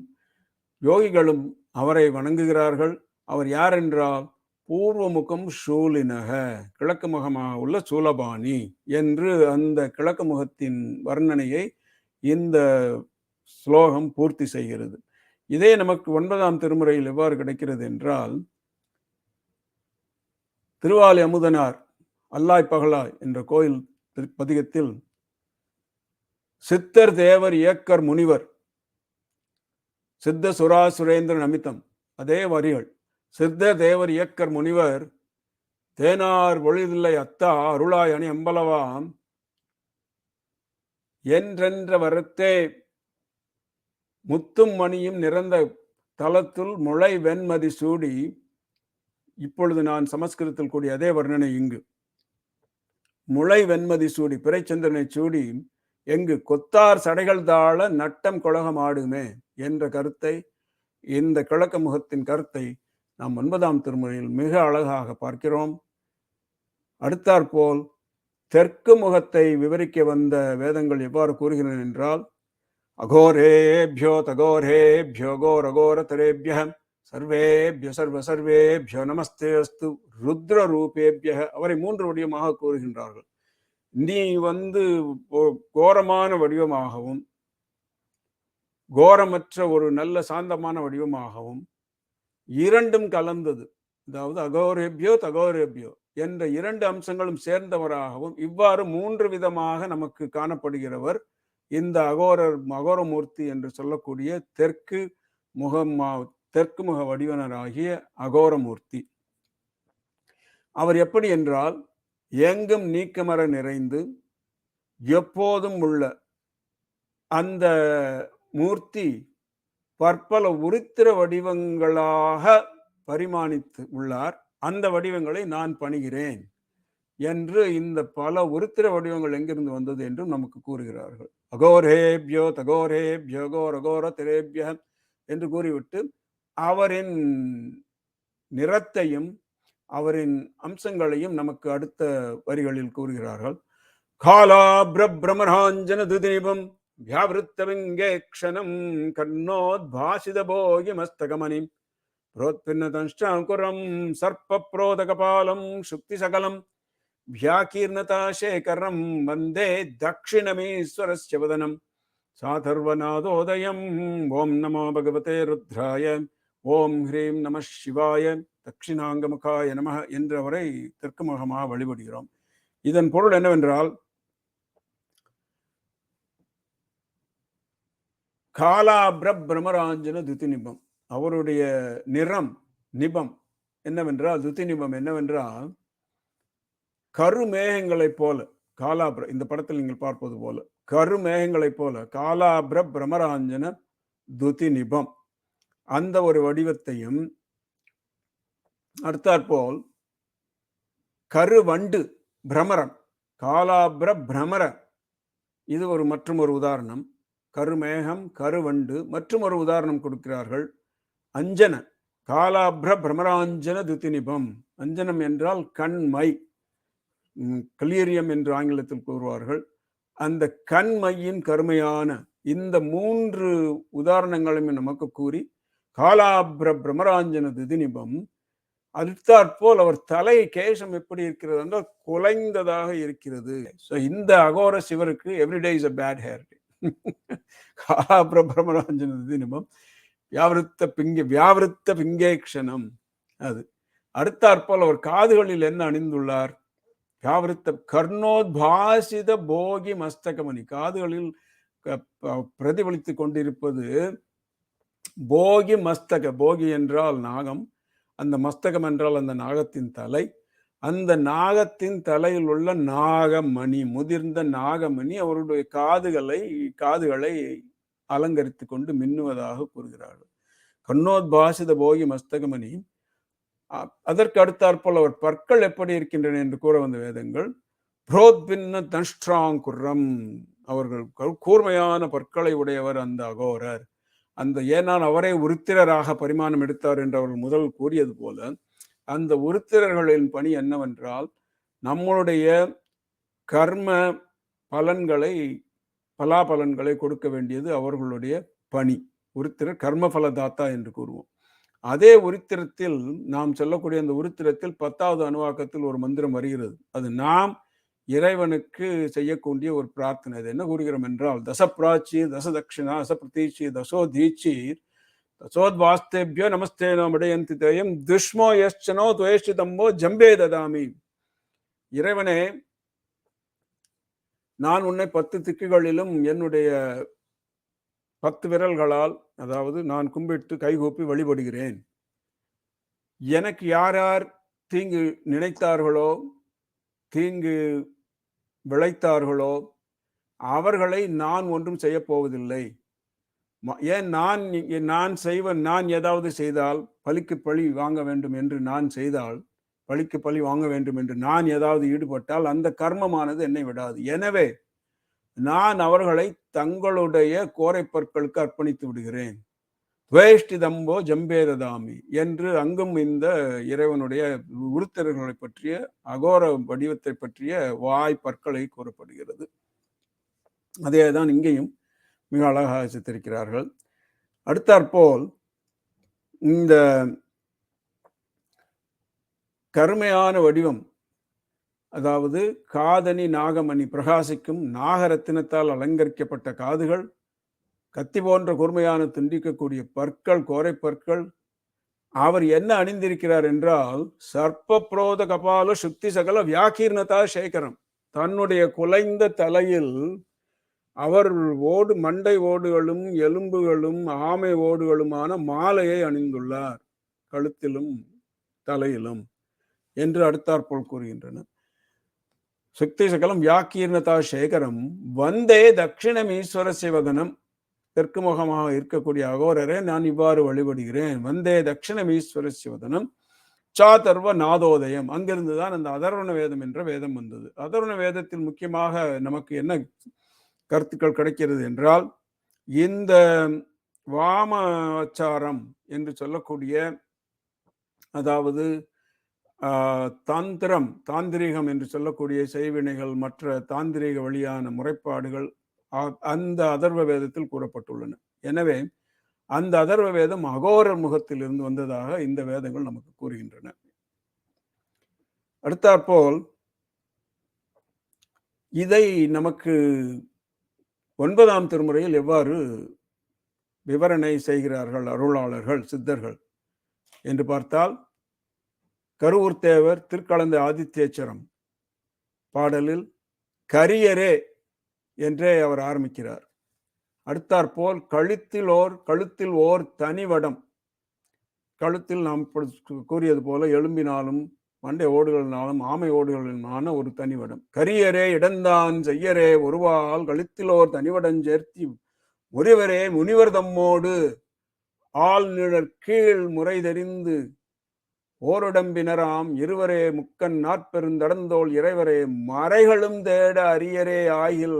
S2: யோகிகளும் அவரை வணங்குகிறார்கள். அவர் யார் என்றால் பூர்வமுகம் சூலினக, கிழக்கு முகமாக உள்ள சூலபாணி என்று அந்த கிழக்கு முகத்தின் வர்ணனையை இந்த ஸ்லோகம் பூர்த்தி செய்கிறது. இதே நமக்கு 9ஆம் திருமுறையில் எவ்வாறு கிடைக்கிறது என்றால், திருவாலி அமுதனார் அல்லாய் பகலாய் என்ற கோயில் பதிகத்தில் சித்தர் தேவர் இயக்கர் முனிவர் சித்த சுரா சுரேந்திர நமித்தம், அதே வரிகள். சித்தர் தேவர் இயக்கர் முனிவர் தேனார் பொழிதில்லை அத்தா அருளாய் அணி அம்பலவாம் என்றென்ற வரத்தே முத்தும் மணியும் நிறந்த தலத்துள் முளை வெண்மதி சூடி. இப்பொழுது நான் சமஸ்கிருதத்தில் கூடிய அதே வர்ணனை இங்கு. முளை வெண்மதி சூடி, பிறைச்சந்திரனை சூடி எங்கு கொத்தார் சடைகள் தாழ நட்டம் குலகம் ஆடுமே என்ற கருத்தை, இந்த கிழக்க முகத்தின் கருத்தை நாம் 9ஆம் திருமுறையில் மிக அழகாக பார்க்கிறோம். அடுத்தாற்போல் தெற்கு முகத்தை விவரிக்க வந்த வேதங்கள் எவ்வாறு கூறுகின்றன என்றால், அகோரேபியோ தகோரேபியோ கோரகோரதரேபிய சர்வேபிய சர்வசர்வேபியோ நமஸ்தே அஸ்து ருத்ர ரூபேபிய. அவரை 3 வடிவமாக கூறுகின்றார்கள். நீ கோரமான வடிவமாகவும் கோரமற்ற ஒரு நல்ல சாந்தமான வடிவமாகவும் இரண்டும் கலந்தது, அதாவது அகோரேபியோ தகோரேபியோ என்ற 2 அம்சங்களும் சேர்ந்தவராகவும் இவ்வாறு 3 விதமாக நமக்கு காணப்படுகிறவர் இந்த அகோரமூர்த்தி என்று சொல்லக்கூடிய தெற்கு முக வடிவனராகிய அகோரமூர்த்தி. அவர் எப்படி என்றால், எங்கும் நீக்கமர நிறைந்து எப்போதும் உள்ள அந்த மூர்த்தி பற்பல உருத்திர வடிவங்களாக பரிமாணித்து உள்ளார். அந்த வடிவங்களை நான் பணிகிறேன் என்று இந்த பல உருத்திர வடிவங்கள் எங்கிருந்து வந்தது என்றும் நமக்கு கூறுகிறார்கள். அகோரேபியோ தகோரேபியோ கோரகோர திரேபிய என்று கூறிவிட்டு அவரின் நிறத்தையும் அவரின் அம்சங்களையும் நமக்கு அடுத்த வரிகளில் கூறுகிறார்கள். காலாபிரமராஞ்சன துதீபம் வியாவிருத்தவிங்கேக்ஷணம் கர்ணோத்பாசித போகி மஸ்தகமணி புரோத்பின்னதம்ஷ்டாங்குரம் சர்ப்ப புரோதகபாலம் சுக்தி சகலம் வியாகீர்ணதாசேகரம் வந்தே தக்ஷிணமீஸ்வரஸ்ய வதனம் சாதர்வநாதோதயம். ஓம் நமோ பகவதே ருத்ராய, ஓம் ஹ்ரீம் நம சிவாய, தட்சிணாங்கமுகாய நம என்றவரை தெற்கு முகமாக வழிபடுகிறோம். இதன் பொருள் என்னவென்றால், காலாபிரமராஞ்சன துதிநிபம், அவருடைய நிறம் நிபம் என்னவென்றால், துதிநிபம் என்னவென்றால் கருமேகங்களைப் போல, இந்த படத்தில் நீங்கள் பார்ப்பது போல கருமேகங்களைப் போல பிரமராஞ்சன துதிநிபம் அந்த ஒரு வடிவத்தையும், அடுத்தாற்போல் கருவண்டு பிரமரம் பிரமர, இது மற்றும் ஒரு உதாரணம். கருமேகம் கருவண்டு மற்றும் ஒரு உதாரணம் கொடுக்கிறார்கள். அஞ்சன பிரமராஞ்சன துதிநிபம். அஞ்சனம் என்றால் கண்மை, கிளீரியம் என்று ஆங்கிலத்தில் கூறுவார்கள். அந்த கண்மையின் கருமையான இந்த 3 உதாரணங்களையும் நமக்கு கூறி பிரமராஞ்சன துதிநிபம். அடுத்தாற்போல் அவர் தலை கேசம் எப்படி இருக்கிறது என்றால் குலைந்ததாக இருக்கிறது. இந்த அகோர சிவருக்கு everyday is a bad hair day. பிரமராஞ்சன துதிநிபம் வியாவிருத்த பிங்கேக்ஷணம். அது அடுத்தாற்போல் அவர் காதுகளில் என்ன அணிந்துள்ளார்? கர்ணோத்பாசித போகி மஸ்தகமணி, காதுகளில் பிரதிபலித்துக் கொண்டிருப்பது போகி மஸ்தக. போகி என்றால் நாகம், அந்த மஸ்தகம் என்றால் அந்த நாகத்தின் தலை. அந்த நாகத்தின் தலையில் உள்ள நாகமணி, முதிர்ந்த நாகமணி அவருடைய காதுகளை அலங்கரித்து கொண்டு மின்னுவதாக கூறுகிறார்கள். கர்ணோத்பாசித போகி மஸ்தகமணி. அதற்கு அடுத்தாற்போல் அவர் பற்கள் எப்படி இருக்கின்றன என்று கூற வந்த வேதங்கள், புரோத்பின்ன தஷ்டாங்குரம், அவர்கள் கூர்மையான பற்களை உடையவர் அந்த அகோரர். ஏனால் அவரே உருத்திரராக பரிமாணம் எடுத்தார் என்று அவர்கள் முதல் கூறியது போல, அந்த உருத்திரர்களின் பணி என்னவென்றால், நம்மளுடைய கர்ம பலாபலன்களை கொடுக்க வேண்டியது அவர்களுடைய பணி. உருத்திரர் கர்மபலதாத்தா என்று கூறுவோம். அதே உருத்திரத்தில் நாம் சொல்லக்கூடிய அந்த உருத்திரத்தில் 10வது அணுவாக்கத்தில் ஒரு மந்திரம் வருகிறது. அது நாம் இறைவனுக்கு செய்யக்கூடிய ஒரு பிரார்த்தனை. அது என்ன கூறுகிறோம் என்றால், தசப்ராச்சி தசதக்ஷிணா தசபிரதீச்சி தசோதீச்சீர் தசோத்வாஸ்தேபியோ நமஸ்தேனோ மடையந்தி தேயம் துஷ்மோ யஷ்சனோ துவேஷ்டிதம்போ ஜம்பே ததாமி. இறைவனே, நான் உன்னை 10 திக்குகளிலும் என்னுடைய 10 விரல்களால், அதாவது நான் கும்பிட்டு கைகூப்பி வழிபடுகிறேன். எனக்கு யார் யார் தீங்கு நினைத்தார்களோ, தீங்கு விளைத்தார்களோ, அவர்களை நான் ஒன்றும் செய்யப் போவதில்லை. ஏன் நான் ஏதாவது செய்தால் பழிக்கு பழி வாங்க வேண்டும் என்று நான் செய்தால், பழிக்கு பழி வாங்க வேண்டும் என்று நான் ஏதாவது ஈடுபட்டால் அந்த கர்மமானது என்னை விடாது. எனவே நான் அவர்களை தங்களுடைய கோரைப்பற்களுக்கு அர்ப்பணித்து விடுகிறேன். துவேஷ்டிதம்போ ஜம்பேததாமி என்று அங்கும் இந்த இறைவனுடைய உருத்திரர்களை பற்றிய அகோர வடிவத்தை பற்றிய வாய் பற்களை கூறப்படுகிறது. அதேதான் இங்கேயும் மிக அழகாக சித்தரிக்கிறார்கள். அடுத்தாற்போல் இந்த கருமையான வடிவம், அதாவது காதணி நாகமணி பிரகாசிக்கும் நாகரத்தினத்தால் அலங்கரிக்கப்பட்ட காதுகள், கத்தி போன்ற கூர்மையான துண்டிக்கக்கூடிய பற்கள், கோரை பற்கள். அவர் என்ன அணிந்திருக்கிறார் என்றால், சர்ப்ப புரோத கபால சுக்தி சகல வியாக்கீர்ணதா சேகரம். தன்னுடைய குலைந்த தலையில் அவர் மண்டை ஓடுகளும் எலும்புகளும் ஆமை ஓடுகளுமான மாலையை அணிந்துள்ளார், கழுத்திலும் தலையிலும் என்று அடுத்தாற்போல் கூறுகின்றனர். சுக்தி சகலம் வியாக்கீர்ணதா சேகரம் வந்தே தட்சிணம் ஈஸ்வர சிவகனம். தெற்கு முகமாக இருக்கக்கூடிய அகோரரை நான் இவ்வாறு வழிபடுகிறேன். வந்தே தட்சிணம் ஈஸ்வர சிவகனம் சாதர்வ நாதோதயம். அங்கிருந்துதான் அந்த அதர்வண வேதம் என்ற வேதம் வந்தது. அதர்வண வேதத்தில் முக்கியமாக நமக்கு என்ன கருத்துக்கள் கிடைக்கிறது என்றால், இந்த வாமாச்சாரம் என்று சொல்லக்கூடிய, அதாவது தந்திரம், தாந்திரிகம் என்று சொல்லக்கூடிய செய்வினைகள், மற்ற தாந்திரிக வழியான முறைப்பாடுகள் அந்த அதர்வ வேதத்தில் கூறப்பட்டுள்ளன. எனவே அந்த அதர்வ வேதம் அகோரர் முகத்தில் இருந்து வந்ததாக இந்த வேதங்கள் நமக்கு கூறுகின்றன. அடுத்தாற்போல் இதை நமக்கு 9ஆம் திருமுறையில் எவ்வாறு விவரணை செய்கிறார்கள் அருளாளர்கள், சித்தர்கள் என்று பார்த்தால், கருவூர் தேவர் திருக்கலந்த ஆதித்யேச்சரம் பாடலில் கரியரே என்றே அவர் ஆரம்பிக்கிறார். அடுத்தாற்போல் கழுத்தில் ஓர் தனிவடம், கழுத்தில் நாம் கூறியது போல எலும்பினாலும் மண்டை ஓடுகளினாலும் ஆமை ஓடுகளினான ஒரு தனிவடம். கரியரே இடந்தான் செய்யரே ஒருவால் கழுத்திலோர் தனிவடம் சேர்த்தி முறிவரே முனிவர் தம்மோடு ஆள் நிழற் கீழ் முறை தெரிந்து ஓருடம்பினராம் இருவரே முக்கன் நாற்பெருந்தடந்தோள் இறைவரே மறைகளும் தேட அரியரே ஆகில்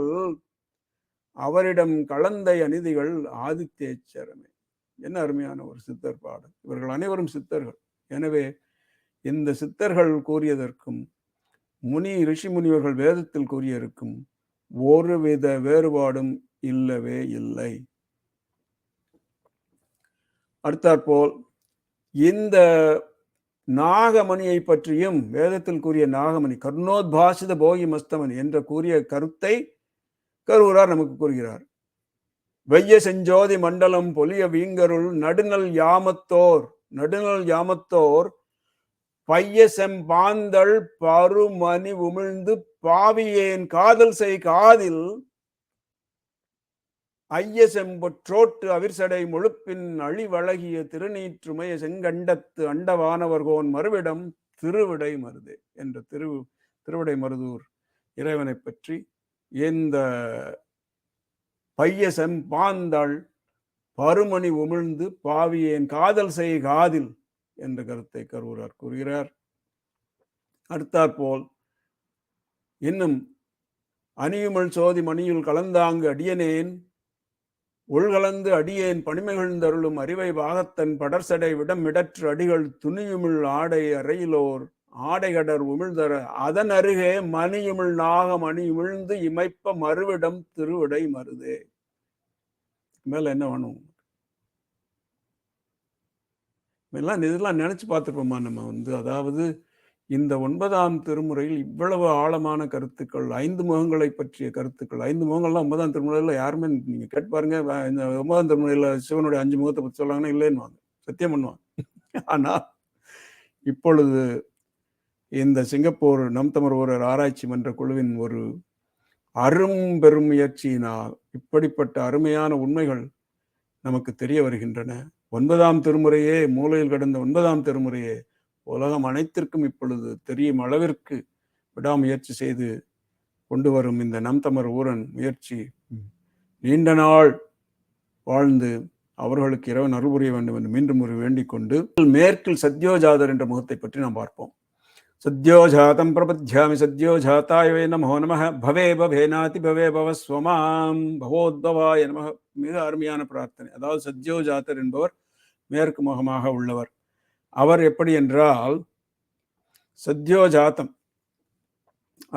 S2: அவரிடம் கலந்தை அநீதிகள் ஆதித்யேச்சரமே. என்ன அருமையான ஒரு சித்தர் பாடல். இவர்கள் அனைவரும் சித்தர்கள். எனவே இந்த சித்தர்கள் கூறியதற்கும் ரிஷி முனிவர்கள் வேதத்தில் கூறியதற்கும் ஒருவித வேறுபாடும் இல்லவே இல்லை. அடுத்தாற்போல் இந்த நாகமணியை பற்றியும் வேதத்தில் கூறிய நாகமணி கர்ணோத்பாசித போகி மஸ்தமணி என்ற கூறிய கருத்தை கருவூரார் நமக்கு கூறுகிறார். வெய்ய செஞ்சோதி மண்டலம் பொலிய வீங்கருள் நடுநல் யாமத்தோர் பைய செம்பாந்தள் பருமணி உமிழ்ந்து பாவியேன் காதல் செய் காதில் ஐய செம்பொற்றோட்டு அவிர்சடை முழுப்பின் அழிவழகிய திருநீற்றுமைய செங்கண்டத்து அண்டவானவர்கோன் மறுவிடம் திருவிடை மருதே என்ற திருவிடை மருதூர் இறைவனை பற்றி இந்த பைய செம்பாந்தள் பருமணி உமிழ்ந்து பாவியேன் காதல் செய் காதில் என்ற கருத்தை கருவூரார் கூறுகிறார். அடுத்தாற்போல் இன்னும் அணியுமல் சோதி மணியுள் கலந்தாங்கு அடியனேன் உள்கலந்து அடியேன் பணிமைகழ்ந்தருளும் அறிவை பாகத்தன் படர்சடை விடம் இடற்று அடிகள் துணியுமிழ் ஆடை அறையிலோர் ஆடைகடர் உமிழ்தர அதன் அருகே மணியுமிழ் நாகம் அணியுமிழ்ந்து இமைப்ப மறுவிடம் திருவிடை மருதே. மேல என்ன வேணும்? இதெல்லாம் நினைச்சு பார்த்துருப்போமா நம்ம அதாவது இந்த 9ஆம் திருமுறையில் இவ்வளவு ஆழமான கருத்துக்கள், 5 முகங்களை பற்றிய கருத்துக்கள். 5 முகங்கள்லாம் 9ஆம் திருமுறையில யாருமே நீங்க கேட்டு பாருங்க. இந்த 9ஆம் திருமுறையில சிவனுடைய 5 முகத்தை பற்றி சொல்லாங்கன்னா இல்லைன்னு சத்தியம் பண்ணுவாங்க. ஆனா இப்பொழுது இந்த சிங்கப்பூர் நம் தமிழ் ஊரர் ஆராய்ச்சி மன்ற குழுவின் ஒரு பெரும் முயற்சியினால் இப்படிப்பட்ட அருமையான உண்மைகள் நமக்கு தெரிய வருகின்றன. 9ஆம் திருமுறையே மூலையில் கிடந்த 9ஆம் திருமுறையே உலகம் அனைத்திற்கும் இப்பொழுது தெரியும் அளவிற்கு விடாமுயற்சி செய்து கொண்டு வரும் இந்த நம் தமர் ஊரன் முயற்சி நீண்ட நாள் வாழ்ந்து அவர்களுக்கு இறைவன் அருள் புரிய வேண்டும் என்று மீண்டும் ஒரு வேண்டிக் கொண்டு மேற்கில் சத்யோஜாதர் என்ற முகத்தை பற்றி நாம் பார்ப்போம். சத்யோஜாதம் பிரபத்யாமி சத்யோஜாதாய வே நமோ நமः பவே பவேநாதி பவே பவஸ்வமாம் பவோத்பவாய நமः. மிக அருமையான பிரார்த்தனை. அதாவது சத்யோஜாதர் என்பவர் மேற்கு முகமாக உள்ளவர். அவர் எப்படி என்றால் சத்யோஜாத்தம்,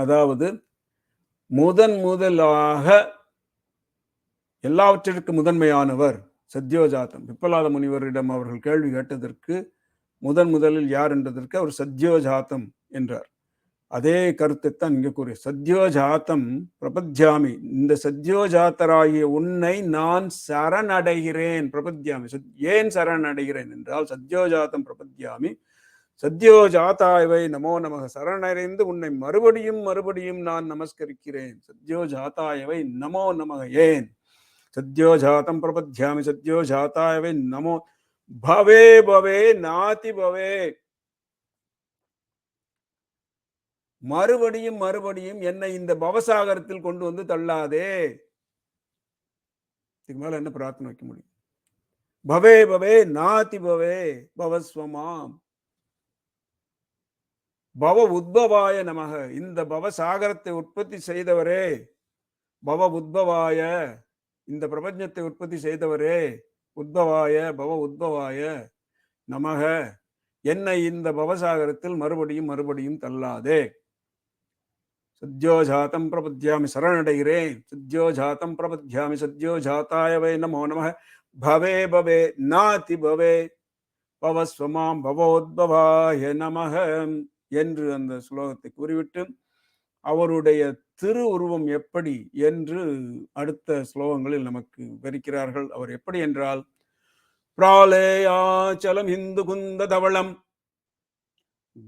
S2: அதாவது முதலாக எல்லாவற்றிற்கு முதன்மையானவர் சத்யோஜாத்தம். பிப்பலாத முனிவரிடம் அவர்கள் கேள்வி கேட்டதற்கு முதலில் யார் என்றதற்கு அவர் சத்யோஜாத்தம் என்றார். அதே கருத்தைத்தான் இங்கே கூறிய சத்யோஜாத்தம் பிரபத்யாமி, இந்த சத்யோஜாத்தராகிய உன்னை நான் சரணடைகிறேன். பிரபத்யாமி, ஏன் சரணடைகிறேன் என்றால் சத்யோஜாத்தம் பிரபத்யாமி சத்யோஜாதாயவை நமோ நமக, சரணடைந்து உன்னை மறுபடியும் நான் நமஸ்கரிக்கிறேன். சத்யோஜாதாயவை நமோ நமக. ஏன்? சத்யோஜாத்தம் பிரபத்யாமி சத்யோஜாதாயவை நமோ பவே பவே நாதி பவே, மறுபடியும் என்னை இந்த பவசாகரத்தில் கொண்டு வந்து தள்ளாதே. இதுக்கு மேல என்ன பிரார்த்தனை வைக்க முடியும்? பவே பவே நாதி பவே பவஸ்வமாம் பவ உத்பவாய நமக, இந்த பவசாகரத்தை உற்பத்தி செய்தவரே, பவ உத்பவாய, இந்த பிரபஞ்சத்தை உற்பத்தி செய்தவரே, உத்பவாய பவ உத்பவாய நமக, என்னை இந்த பவசாகரத்தில் மறுபடியும் தள்ளாதே. சத்யோஜாத்தம் பிரபத்யாமி, சரணடைகிறேன். சத்யோஜாத்தம் பிரபத்யாமி சத்யோஜாதாயவை நமோ நமः பவே பவே நாதி பவே பவஸ்வமாம் பவோத்பவாய நமக என்று அந்த ஸ்லோகத்தை கூறிவிட்டு அவருடைய திரு உருவம் எப்படி என்று அடுத்த ஸ்லோகங்களில் நமக்கு விவரிக்கிறார்கள். அவர் எப்படி என்றால் பிராளேயாச்சலம் இந்து குந்த தவளம்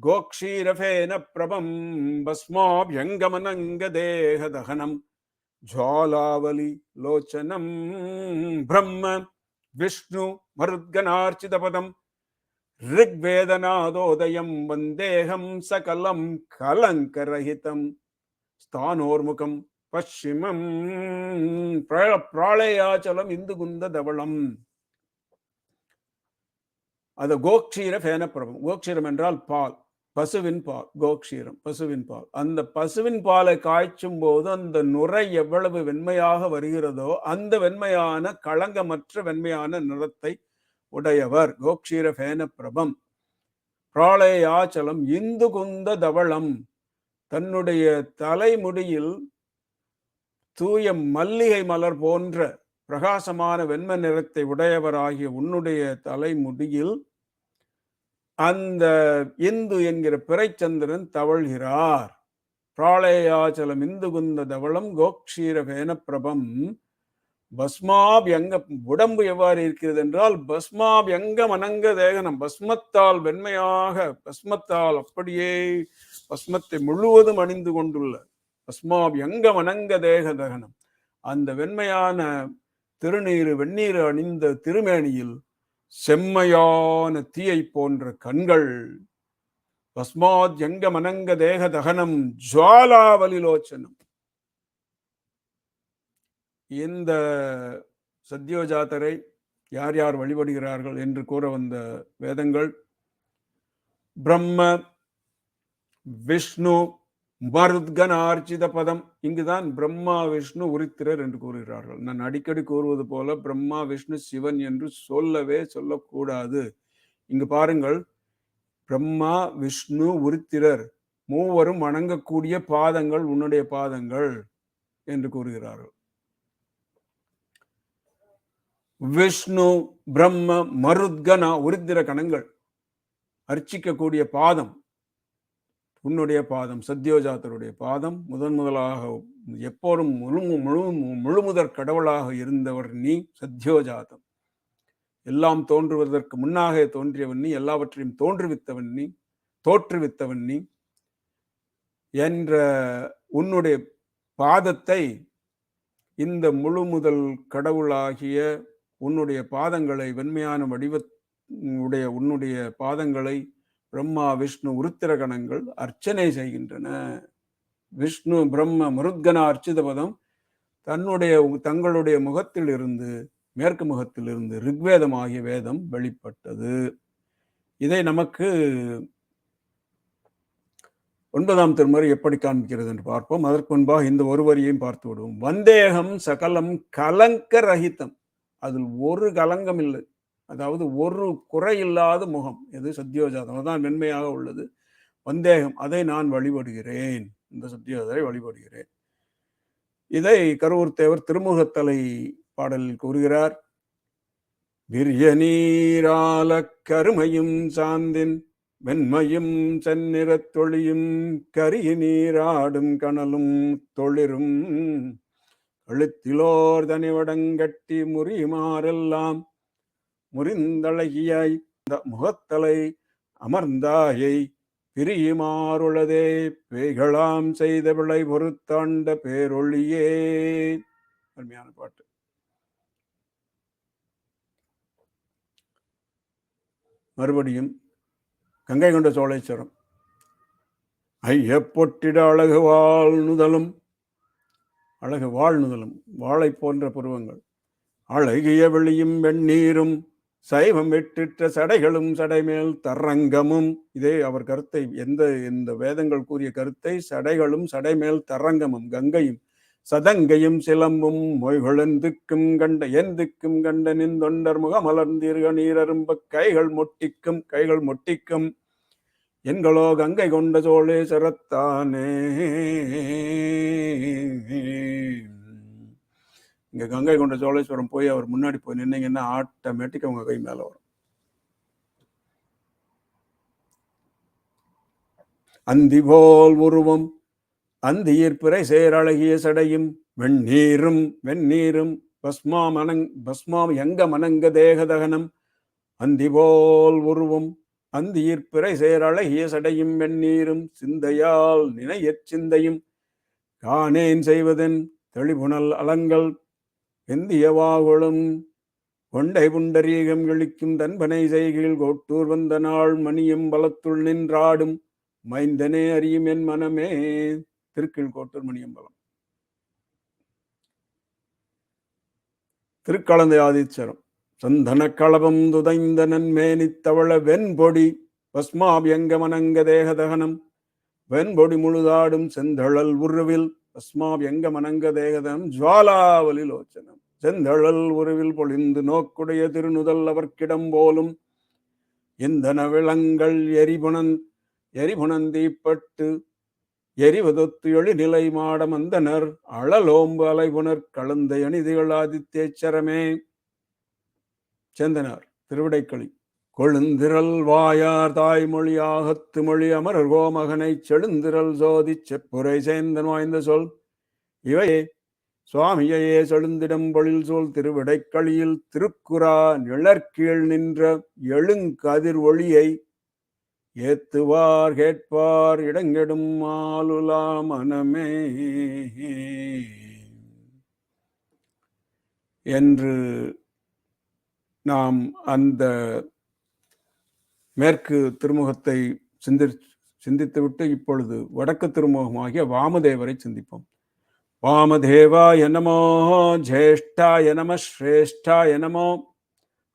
S2: கோக்ஷீரஃபேன பிரபம் பஸ்மாப்யங்கமனங்க தேக தகனம் ஜ்வாலாவலி லோச்சனம் பிரம்ம விஷ்ணு மருத்கனார்ச்சித பதம் ரிக்வேதநாதோதயம் வந்தேகம் சகலம் கலங்கரஹிதம் ஸ்தானோர்முகம் பश्चिमம் பிராளயாச்சலம் இந்து குந்த தவளம். அது கோக்ஷீர ஃபேன பிரபம். கோக்ஷீரம் என்றால் பால், பசுவின் பால். கோக்ஷீரம் பசுவின் பால். அந்த பசுவின் பாலை காய்ச்சும் போது அந்த நுரை எவ்வளவு வெண்மையாக வருகிறதோ அந்த வெண்மையான களங்கமற்ற வெண்மையான நிறத்தை உடையவர். கோக்ஷீர ஃபேன பிரபம். பிராளயாச்சலம் இந்து குந்த தவளம், தன்னுடைய தலைமுடியில் தூய மல்லிகை மலர் போன்ற பிரகாசமான வெண்ம நிறத்தை உடையவராகிய உன்னுடைய தலைமுடியில் அந்த இந்து என்கிற பிறைச்சந்திரன் தவழ்கிறார். பிராளயாச்சலம் இந்து குந்த தவளம் கோக்ஷீரபேன பிரபம் பஸ்மாபியங்க. உடம்பு எவ்வாறு இருக்கிறது என்றால் பஸ்மாபியங்கம் அனங்க தேகனம், பஸ்மத்தால் வெண்மையாக, பஸ்மத்தால் அப்படியே பஸ்மத்தை முழுவதும் அணிந்து கொண்டுள்ள பஸ்மாபியங்கம் அனங்க தேக தகனம், அந்த வெண்மையான வெந்நீர் அணிந்த திருமேனியில் செம்மையான தீயை போன்ற கண்கள், பஸ்மாத் எங்கம் அனங்க தேக தகனம் ஜுவாலாவலிலோச்சனம். இந்த சத்யோஜாதரை யார் யார் வழிபடுகிறார்கள் என்று கூற வந்த வேதங்கள் பிரம்ம விஷ்ணு மருத்கனார்ச்சித பதம். இங்குதான் பிரம்மா விஷ்ணு உரித்திரர் என்று கூறுகிறார்கள். நான் அடிக்கடி கூறுவது போல பிரம்மா விஷ்ணு சிவன் என்று சொல்லக்கூடாது. இங்கு பாருங்கள், பிரம்மா விஷ்ணு உரித்திரர் மூவரும் வணங்கக்கூடிய பாதங்கள் உன்னுடைய பாதங்கள் என்று கூறுகிறார்கள். விஷ்ணு பிரம்ம மருத்கனா உரித்திர கணங்கள் அர்ச்சிக்கக்கூடிய பாதம் உன்னுடைய பாதம், சத்யோஜாதருடைய பாதம். முதலாக எப்போதும் முழுமுதற் கடவுளாக இருந்தவர் நீ, சத்யோஜாதம். எல்லாம் தோன்றுவதற்கு முன்னாக தோன்றியவன் நீ, எல்லாவற்றையும் தோற்றுவித்தவன் நீ என்ற உன்னுடைய பாதத்தை, இந்த முழுமுதல் கடவுளாகிய உன்னுடைய பாதங்களை, வெண்மையான வடிவ உடைய உன்னுடைய பாதங்களை பிரம்மா விஷ்ணு உருத்திர கணங்கள் அர்ச்சனை செய்கின்றன. விஷ்ணு பிரம்ம மருத்கன அர்ச்சித பதம் தங்களுடைய முகத்தில் இருந்து, மேற்கு முகத்தில் இருந்து ரிக்வேதம் ஆகிய வேதம் வெளிப்பட்டது. இதை நமக்கு 9ஆம் திருமுறை எப்படி காண்பிக்கிறது என்று பார்ப்போம். அதற்கு முன்பாக இந்த ஒரு வரியையும் பார்த்து விடுவோம். வந்தேகம் சகலம் கலங்க ரஹிதம். அதில் ஒரு கலங்கம் இல்லை, அதாவது ஒரு குறையில்லாத முகம். எது? சத்யோஜாதம். அதுதான் மென்மையாக உள்ளது. வந்தேகம், அதை நான் வழிபடுகிறேன். இந்த சத்யோஜரை வழிபடுகிறேன். இதை கருவூர் தேவர் திருமுகத்தலை பாடலில் கூறுகிறார். விரிய நீரால கருமையும் சாந்தின் வெண்மையும் செந்நிறத் தொழியும் கரிய நீராடும் கனலும் தொழிரும் கழுத்திலோர் தனிவடங்கட்டி முறியுமாறெல்லாம் முறிந்தழகியாய் முகத்தலை அமர்ந்தாயை பிரியுமாறுளதே பேய்களாம் செய்த விளை பொறுத்தாண்ட பேரொழியே. அருமையான பாட்டு. மறுபடியும் கங்கை கொண்ட சோழேஸ்வரம். ஐயப்பொட்டிட அழகு வாழ்நுதலும், அழகு வாழ்நுதலும், வாழை போன்ற புருவங்கள், அழகிய வெளியும் வெண்ணீரும் சைவம் விட்டிட்ட சடைகளும் சடைமேல் தரங்கமும். இதே அவர் கருத்தை, எந்த வேதங்கள் கூறிய கருத்தை, சடைகளும் சடைமேல் தரங்கமும், கங்கையும் சதங்கையும் சிலம்பும் மொய்களெந்துக்கும் கண்ட எந்துக்கும் கண்டனின் தொண்டர் முகமலர்ந்தீர்க நீரரும்ப கைகள் மொட்டிக்கும் என்களோ கங்கை கொண்ட சோழேஸ்வரத்தானே. இங்க கங்கை கொண்ட சோழேஸ்வரம் போய் அவர் முன்னாடி போய் நின்னீங்கன்னா ஆட்டோமேட்டிக்கா உங்க கை மேல வரும். அந்தி போல் உருவம் அந்தியிற் பிறை சேரழகிய சடையும் வெந்நீரும் பஸ்மாம் எங்க மனங்க தேகதகனம். அந்தி போல் உருவம் அந்தியிற் பிறை சேரழகிய சடையும் வெந்நீரும் சிந்தையால் நினையச் சிந்தையும் காணேன் செய்வதன் தெளிபுணல் அலங்கள் வெந்தியவாகுளும் கொண்டை புண்டரீகம் கிழிக்கும் தன்பனை செய்கையில் கோட்டூர் வந்த நாள் மணியும் பலத்துள் நின்றாடும் மைந்தனே அறியும் என் மனமே. திருக்கீழ்கோட்டூர் மணியம்பலம். திருக்கலந்தை ஆதிச்சரம். சந்தன களபம் துதைந்த நன்மேனித்தவள வெண்பொடி பஸ்மாபியங்க மனங்க தேகதகனம் வெண்பொடி முழுதாடும் செந்தழல் உருவில் பஸ்மாபியங்க மனங்க தேகதனம் ஜுவாலாவலி லோச்சனம். செந்தழல் உருவில் பொழிந்து நோக்குடைய திருநுதல் அவர்க்கிடம் போலும் இந்தன விளங்கள் எரிபுணந்தீப்பட்டு எரிவதொத்து எழுநிலை மாடம் அந்தனர் அழலோம்பு அலைபுணர் கலந்தை அணிதிகள் ஆதித்தேச்சரமே. சேந்தனார் திருவிடைக்களி. கொழுந்திரல் வாயார் தாய்மொழியாகத்து மொழி அமரர் கோமகனை செழுந்திரல் சோதி செப்புரை சேந்தன் வாய்ந்த சொல் இவையே சுவாமியையே செழுந்திடம் பொழில் சொல் திருவிடைக்களியில் திருக்குறா நிழற்கீழ் நின்ற எழுங்கதிர் ஒளியை ஏத்துவார் கேட்பார் இடங்கெடும் மாலுலா மனமே என்று நாம் அந்த மேற்கு திருமுகத்தை சிந்தித்துவிட்டு இப்பொழுது வடக்கு திருமுகமாகிய வாமதேவரை சிந்திப்போம். வாமதேவாய நமோ, ஜேஷ்டாய நம, ஸ்ரேஷ்டாய நமோ,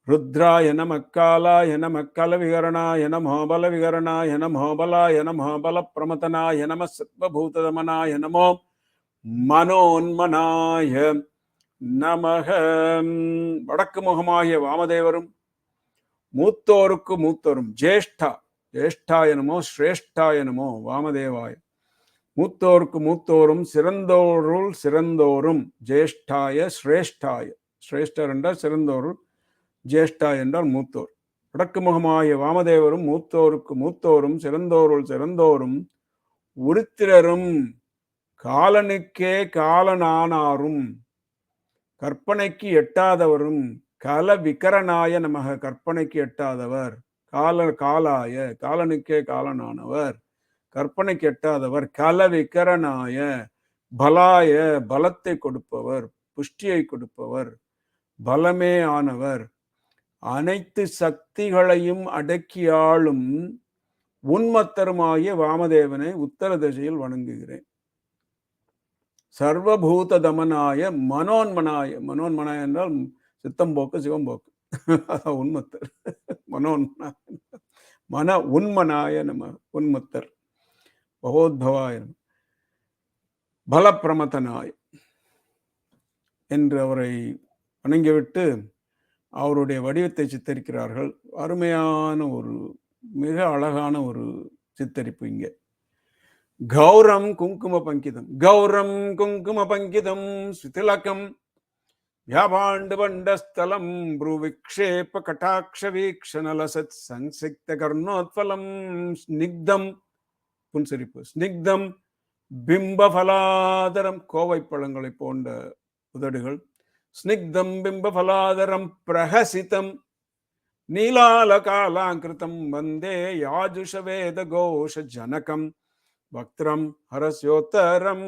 S2: ருத்ராய நம, காலாய நம, கலவிகரணாய நமோ, பலவிகரணாய நமோ, பலாய நமோ, பலப்பிரமதனாய நம, சர்வபூததமனாய நமோ, மனோன்மனாய நமக. வடக்கு முகமாகிய வாமதேவரும் மூத்தோருக்கு மூத்தோரும் ஜேஷ்டாய நமோ, ஸ்ரேஷ்டாய நமோ வாமதேவாய. மூத்தோருக்கு மூத்தோரும் சிறந்தோருள் சிறந்தோரும் ஜேஷ்டாய ஸ்ரேஷ்டாய. ஸ்ரேஷ்டர் என்றால் சிறந்தோருள், ஜேஷ்டா என்றால் மூத்தோர். வடக்கு முகமாகிய வாமதேவரும் மூத்தோருக்கு மூத்தோரும் சிறந்தோருள் சிறந்தோரும் உருத்திரரும் காலனுக்கே காலனானாரும் கற்பனைக்கு எட்டாதவரும் கல விகரணாய நமக. கற்பனைக்கு எட்டாதவர், காலாய காலனுக்கே காலனானவர், கற்பனைக்கு எட்டாதவர், கல விகரணாய பலாய பலத்தை கொடுப்பவர், புஷ்டியை கொடுப்பவர், பலமே ஆனவர், அனைத்து சக்திகளையும் அடக்கி ஆளும் உன்மத்தருமாகிய வாமதேவனை உத்தர திசையில் வணங்குகிறேன். சர்வபூத தமனாய மனோன்மனாய, மனோன்மனாய என்றால் சித்தம்போக்கு சிவம்போக்கு, உன்மத்தர். மனோன்மனாய மன உன்மனாய நம, உன்மத்தர். பகோத்பவாய நம, பலப்பிரமதனாய என்று அவரை வணங்கிவிட்டு அவருடைய வடிவத்தை சித்தரிக்கிறார்கள். அருமையான ஒரு மிக அழகான ஒரு சித்தரிப்பு இங்கே. கௌரம் குங்கும பங்கிதம், கௌரம் குங்கும பங்கிதம் சுதிலகம் வியாபாண்டு பண்டஸ்தலம் ப்ரூவிக்ஷேப கட்டாட்ச வீக்ஷணலசத் சங்சிக்த கர்ணோத்பலம் ஸ்னிக்தம், புன்சிரிப்பு, ஸ்னிக்தம் பிம்பபலாதரம், கோவை பழங்களை போன்ற உதடுகள், ஸ்னிக்தம் பிம்பபலாதரம் பிரஹசிதம் நீலாலகாலாங்கிருதம் வந்தே யாஜுஷ வேத கோஷ ஜனகம் வக்திரம் ஹரஸ்யோத்தரம்.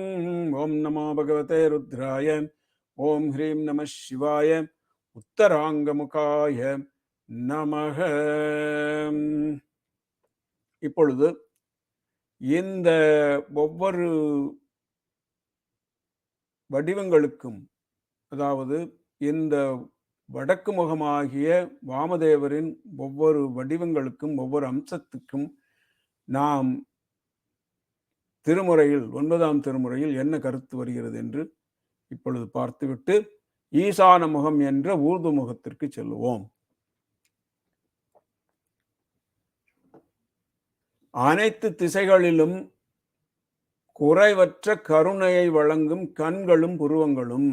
S2: ஓம் நமோ பகவதே ருத்ராய, ஓம் ஹ்ரீம் நம சிவாய, உத்தராங்கமுகாய நமக. இப்பொழுது இந்த ஒவ்வொரு வடிவங்களுக்கும், அதாவது இந்த வடக்கு முகமாகிய வாமதேவரின் ஒவ்வொரு வடிவங்களுக்கும் ஒவ்வொரு அம்சத்துக்கும் நாம் திருமுறையில் 9ஆம் திருமுறையில் என்ன கருத்து வருகிறது என்று இப்பொழுது பார்த்துவிட்டு ஈசான முகம் என்ற ஊர்து முகத்திற்கு செல்லுவோம். அனைத்து திசைகளிலும் குறைவற்ற கருணையை வழங்கும் கண்களும் புருவங்களும்,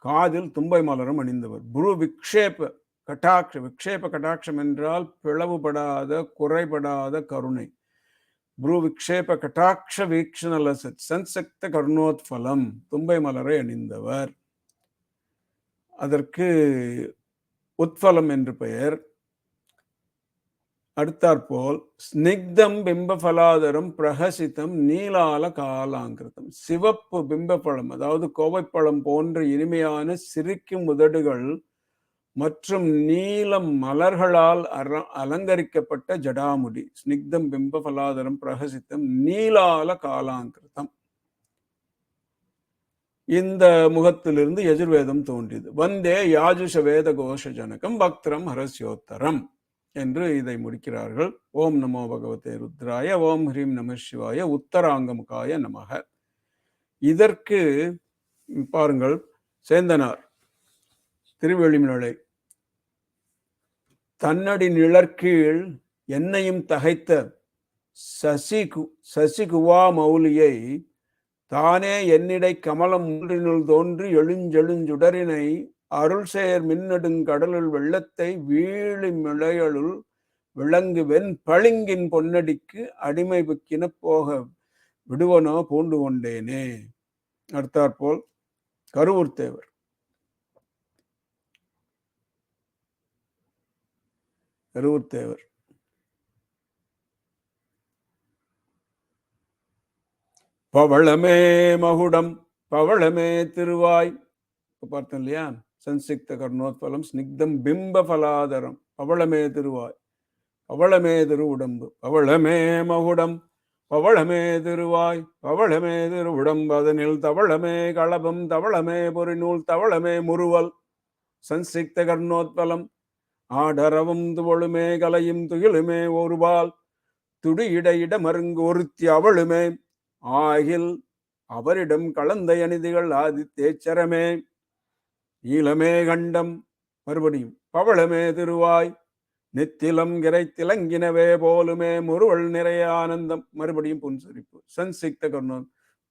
S2: காதில் தும்பை மலரும் அணிந்தவர். புரு விக்ஷேப கட்டாட்சம், விக்ஷேப கட்டாட்சம் என்றால் பிளவுபடாத குறைபடாத கருணை. புரு விக்ஷேப கட்டாட்ச வீக்ஷணலசத் சன்சக்த கருணோத்பலம், தும்பை மலரை அணிந்தவர். அதற்கு உத்பலம் என்று பெயர். அடுத்தாற்போல் ஸ்னிக்தம் பிம்பபலாதரம் பிரஹசிதம் நீலால காலாங்கிருதம், சிவப்பு பிம்பப்பழம், அதாவது கோவைப்பழம் போன்ற இனிமையான சிரிக்கும் உதடுகள் மற்றும் நீலம் மலர்களால் அலங்கரிக்கப்பட்ட ஜடாமுடி. ஸ்னிக்தம் பிம்பபலாதரம் பிரஹசிதம் நீலால காலாங்கிருதம். இந்த முகத்திலிருந்து எஜுர்வேதம் தோன்றியது. வந்தே யாஜுஷ வேத கோஷ ஜனகம் பக்திரம் ஹரஸ்யோத்தரம் என்று இதை முடிக்கிறார்கள். ஓம் நமோ பகவதே ருத்ராய, ஓம் ஹ்ரீம் நம சிவாய, உத்தராங்கமுகாய நமக. இதற்கு பாருங்கள், சேந்தனார் திருவெளிமலை தன்னடி நிழற்கீழ் என்னையும் தகைத்த சசிகுவா மௌலியை தானே என்னிடை கமலம் மூன்றினுள் தோன்றி எழுஞ்செழுஞ்சுடரினை அருள் சேர் மின்னடுங்கடலுள் வெள்ளத்தை வீழி மிளையலுள் விளங்கு வெண் பளிங்கின் பொன்னடிக்கு அடிமை புக்கின போக விடுவனோ பூண்டு கொண்டேனே. அடுத்தாற்போல் கருவூர் தேவர். கருவூர் தேவர் பவளமே மகுடம் பவளமே திருவாய், பார்த்தோம் இல்லையா? சன்சிக்த கர்ணோத்பலம் ஸ்னிக்தம் பிம்பபலாதரம், பவளமே திருவாய், பவளமே திரு உடம்பு, பவளமே மகுடம் பவளமே திருவாய், பவளமே திரு உடம்பு, அதனில் தவளமே களபம், தவளமே பொறிநூல், தவளமே முறுவல், சன்சிக்த கர்ணோத்பலம் ஆடரவும் துவளுமே கலையும் துயிலுமே ஒருபால், துடி இட மருங்கு ஒருத்தி அவளுமே ஆகில் அவரிடம் கலந்த அணிதிகள் ஆதித்தேச்சரமே. நீலமே கண்டம், மறுபடியும் பவளமே திருவாய், நித்திலம் கிரை திலங்கினவே போலுமே முறுவல் நிறைய ஆனந்தம், மறுபடியும் புன்சிரிப்பு, சன்சிக்த கர்ணம்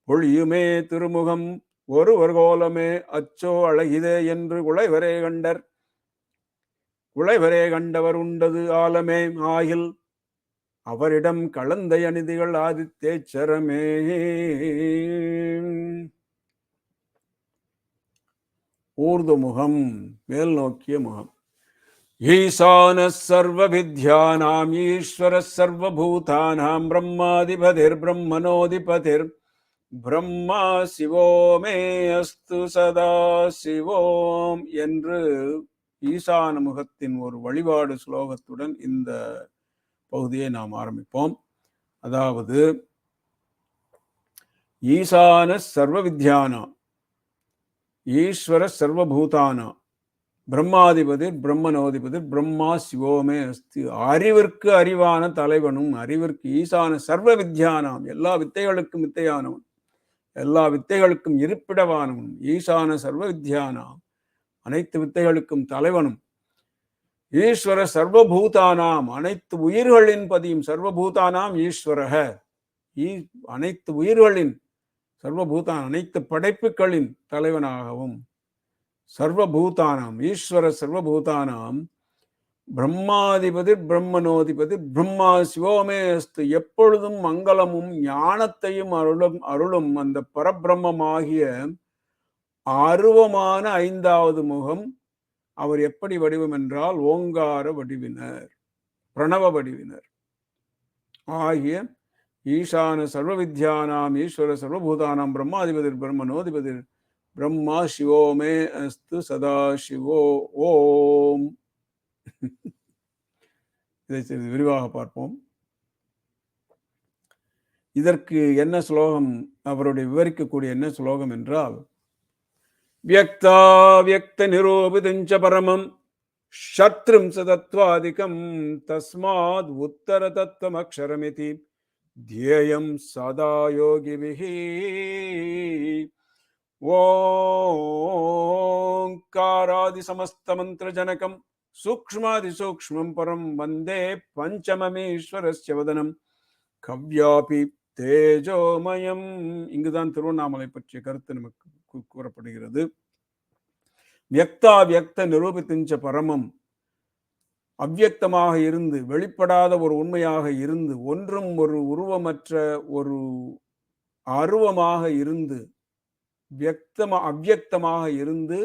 S2: பொழியுமே திருமுகம் ஒருவர் கோலமே அச்சோ அழகிதே என்று குளைவரே கண்டர், குளைவரே கண்டவர் உண்டது ஆலமே ஆகில் அவரிடம் கலந்த அணிதிகள் ஆதித்தேச்சரமே. ஊர்து முகம், மேல் நோக்கிய முகம். ஈசான சர்வ வித்யானாம் ஈஸ்வர சர்வபூதானாம் பிரம்மாதிபதிர் பிரம்மனோதிபதிர் பிரம்மா சிவோமே அஸ்து சதா சிவோம் என்று ஈசான முகத்தின் ஒரு வழிபாடு ஸ்லோகத்துடன் இந்த பகுதியை நாம் ஆரம்பிப்போம். அதாவது ஈசான சர்வ வித்யானாம் ஈஸ்வர சர்வபூதானாம் பிரம்மாதிபதி பிரம்மனோதிபதி பிரம்மா சிவோமே அஸ்தி. அறிவிற்கு அறிவான தலைவனும் அறிவிற்கு ஈசான சர்வ வித்யானாம் எல்லா வித்தைகளுக்கும் வித்தையானவன் எல்லா வித்தைகளுக்கும் இருப்பிடவானவன் ஈசான சர்வ வித்யானாம் அனைத்து வித்தைகளுக்கும் தலைவனும் ஈஸ்வர சர்வபூதானாம் அனைத்து உயிர்களின் பதியும் சர்வபூதானாம் ஈஸ்வரக அனைத்து உயிர்களின் சர்வபூதான் அனைத்து படைப்புகளின் தலைவனாகவும் சர்வபூதானாம் ஈஸ்வர சர்வபூதானாம் பிரம்மாதிபதி பிரம்மனோதிபதி பிரம்மா சிவோமே அஸ்து. எப்பொழுதும் மங்களமும் ஞானத்தையும் அருளும் அந்த பரபிரம்மமாகிய அருவமான ஐந்தாவது முகம் அவர் எப்படி வடிவம் என்றால் ஓங்கார வடிவினர் பிரணவ வடிவினர் ஆகிய ஈசான சர்வ வித்யானாம் ஈஸ்வர சர்வபூதானாம் பிரம்மாதிபதி பிரம்மனோதிபதி பிரம்மா சிவோமே அஸ்து சதா சிவோ ஓம். இதை சிறிது விரிவாக பார்ப்போம். இதற்கு என்ன ஸ்லோகம் அவருடைய விவரிக்கக்கூடிய என்ன ஸ்லோகம் என்றால் வியக்தா வியக்த நிரூபிதஞ்ச பரமம் சத்ரும் சதத்வாதிகம் தஸ்மாத் உத்தர தத்துவம் அக்ஷரமிதி தியேயம் சதா யோகிபிஹி. ஓங்காராதி சமஸ்த மந்திர ஜனகம் சூக்ஷ்மாதி சூக்ஷ்மம் பரம் வந்தே பஞ்சமமீஸ்வரஸ்ய வதனம் கவ்யாபி தேஜோமயம். இங்குதான் திருவண்ணாமலை பற்றிய கருத்து நமக்கு கூறப்படுகிறது. வியக்தா வியக்த நிரூபித்திஞ்ச பரமம் அவ்வியக்தமாக இருந்து வெளிப்படாத ஒரு உண்மையாக இருந்து ஒன்றும் ஒரு உருவமற்ற ஒரு அருவமாக இருந்து அவ்வியக்தமாக இருந்து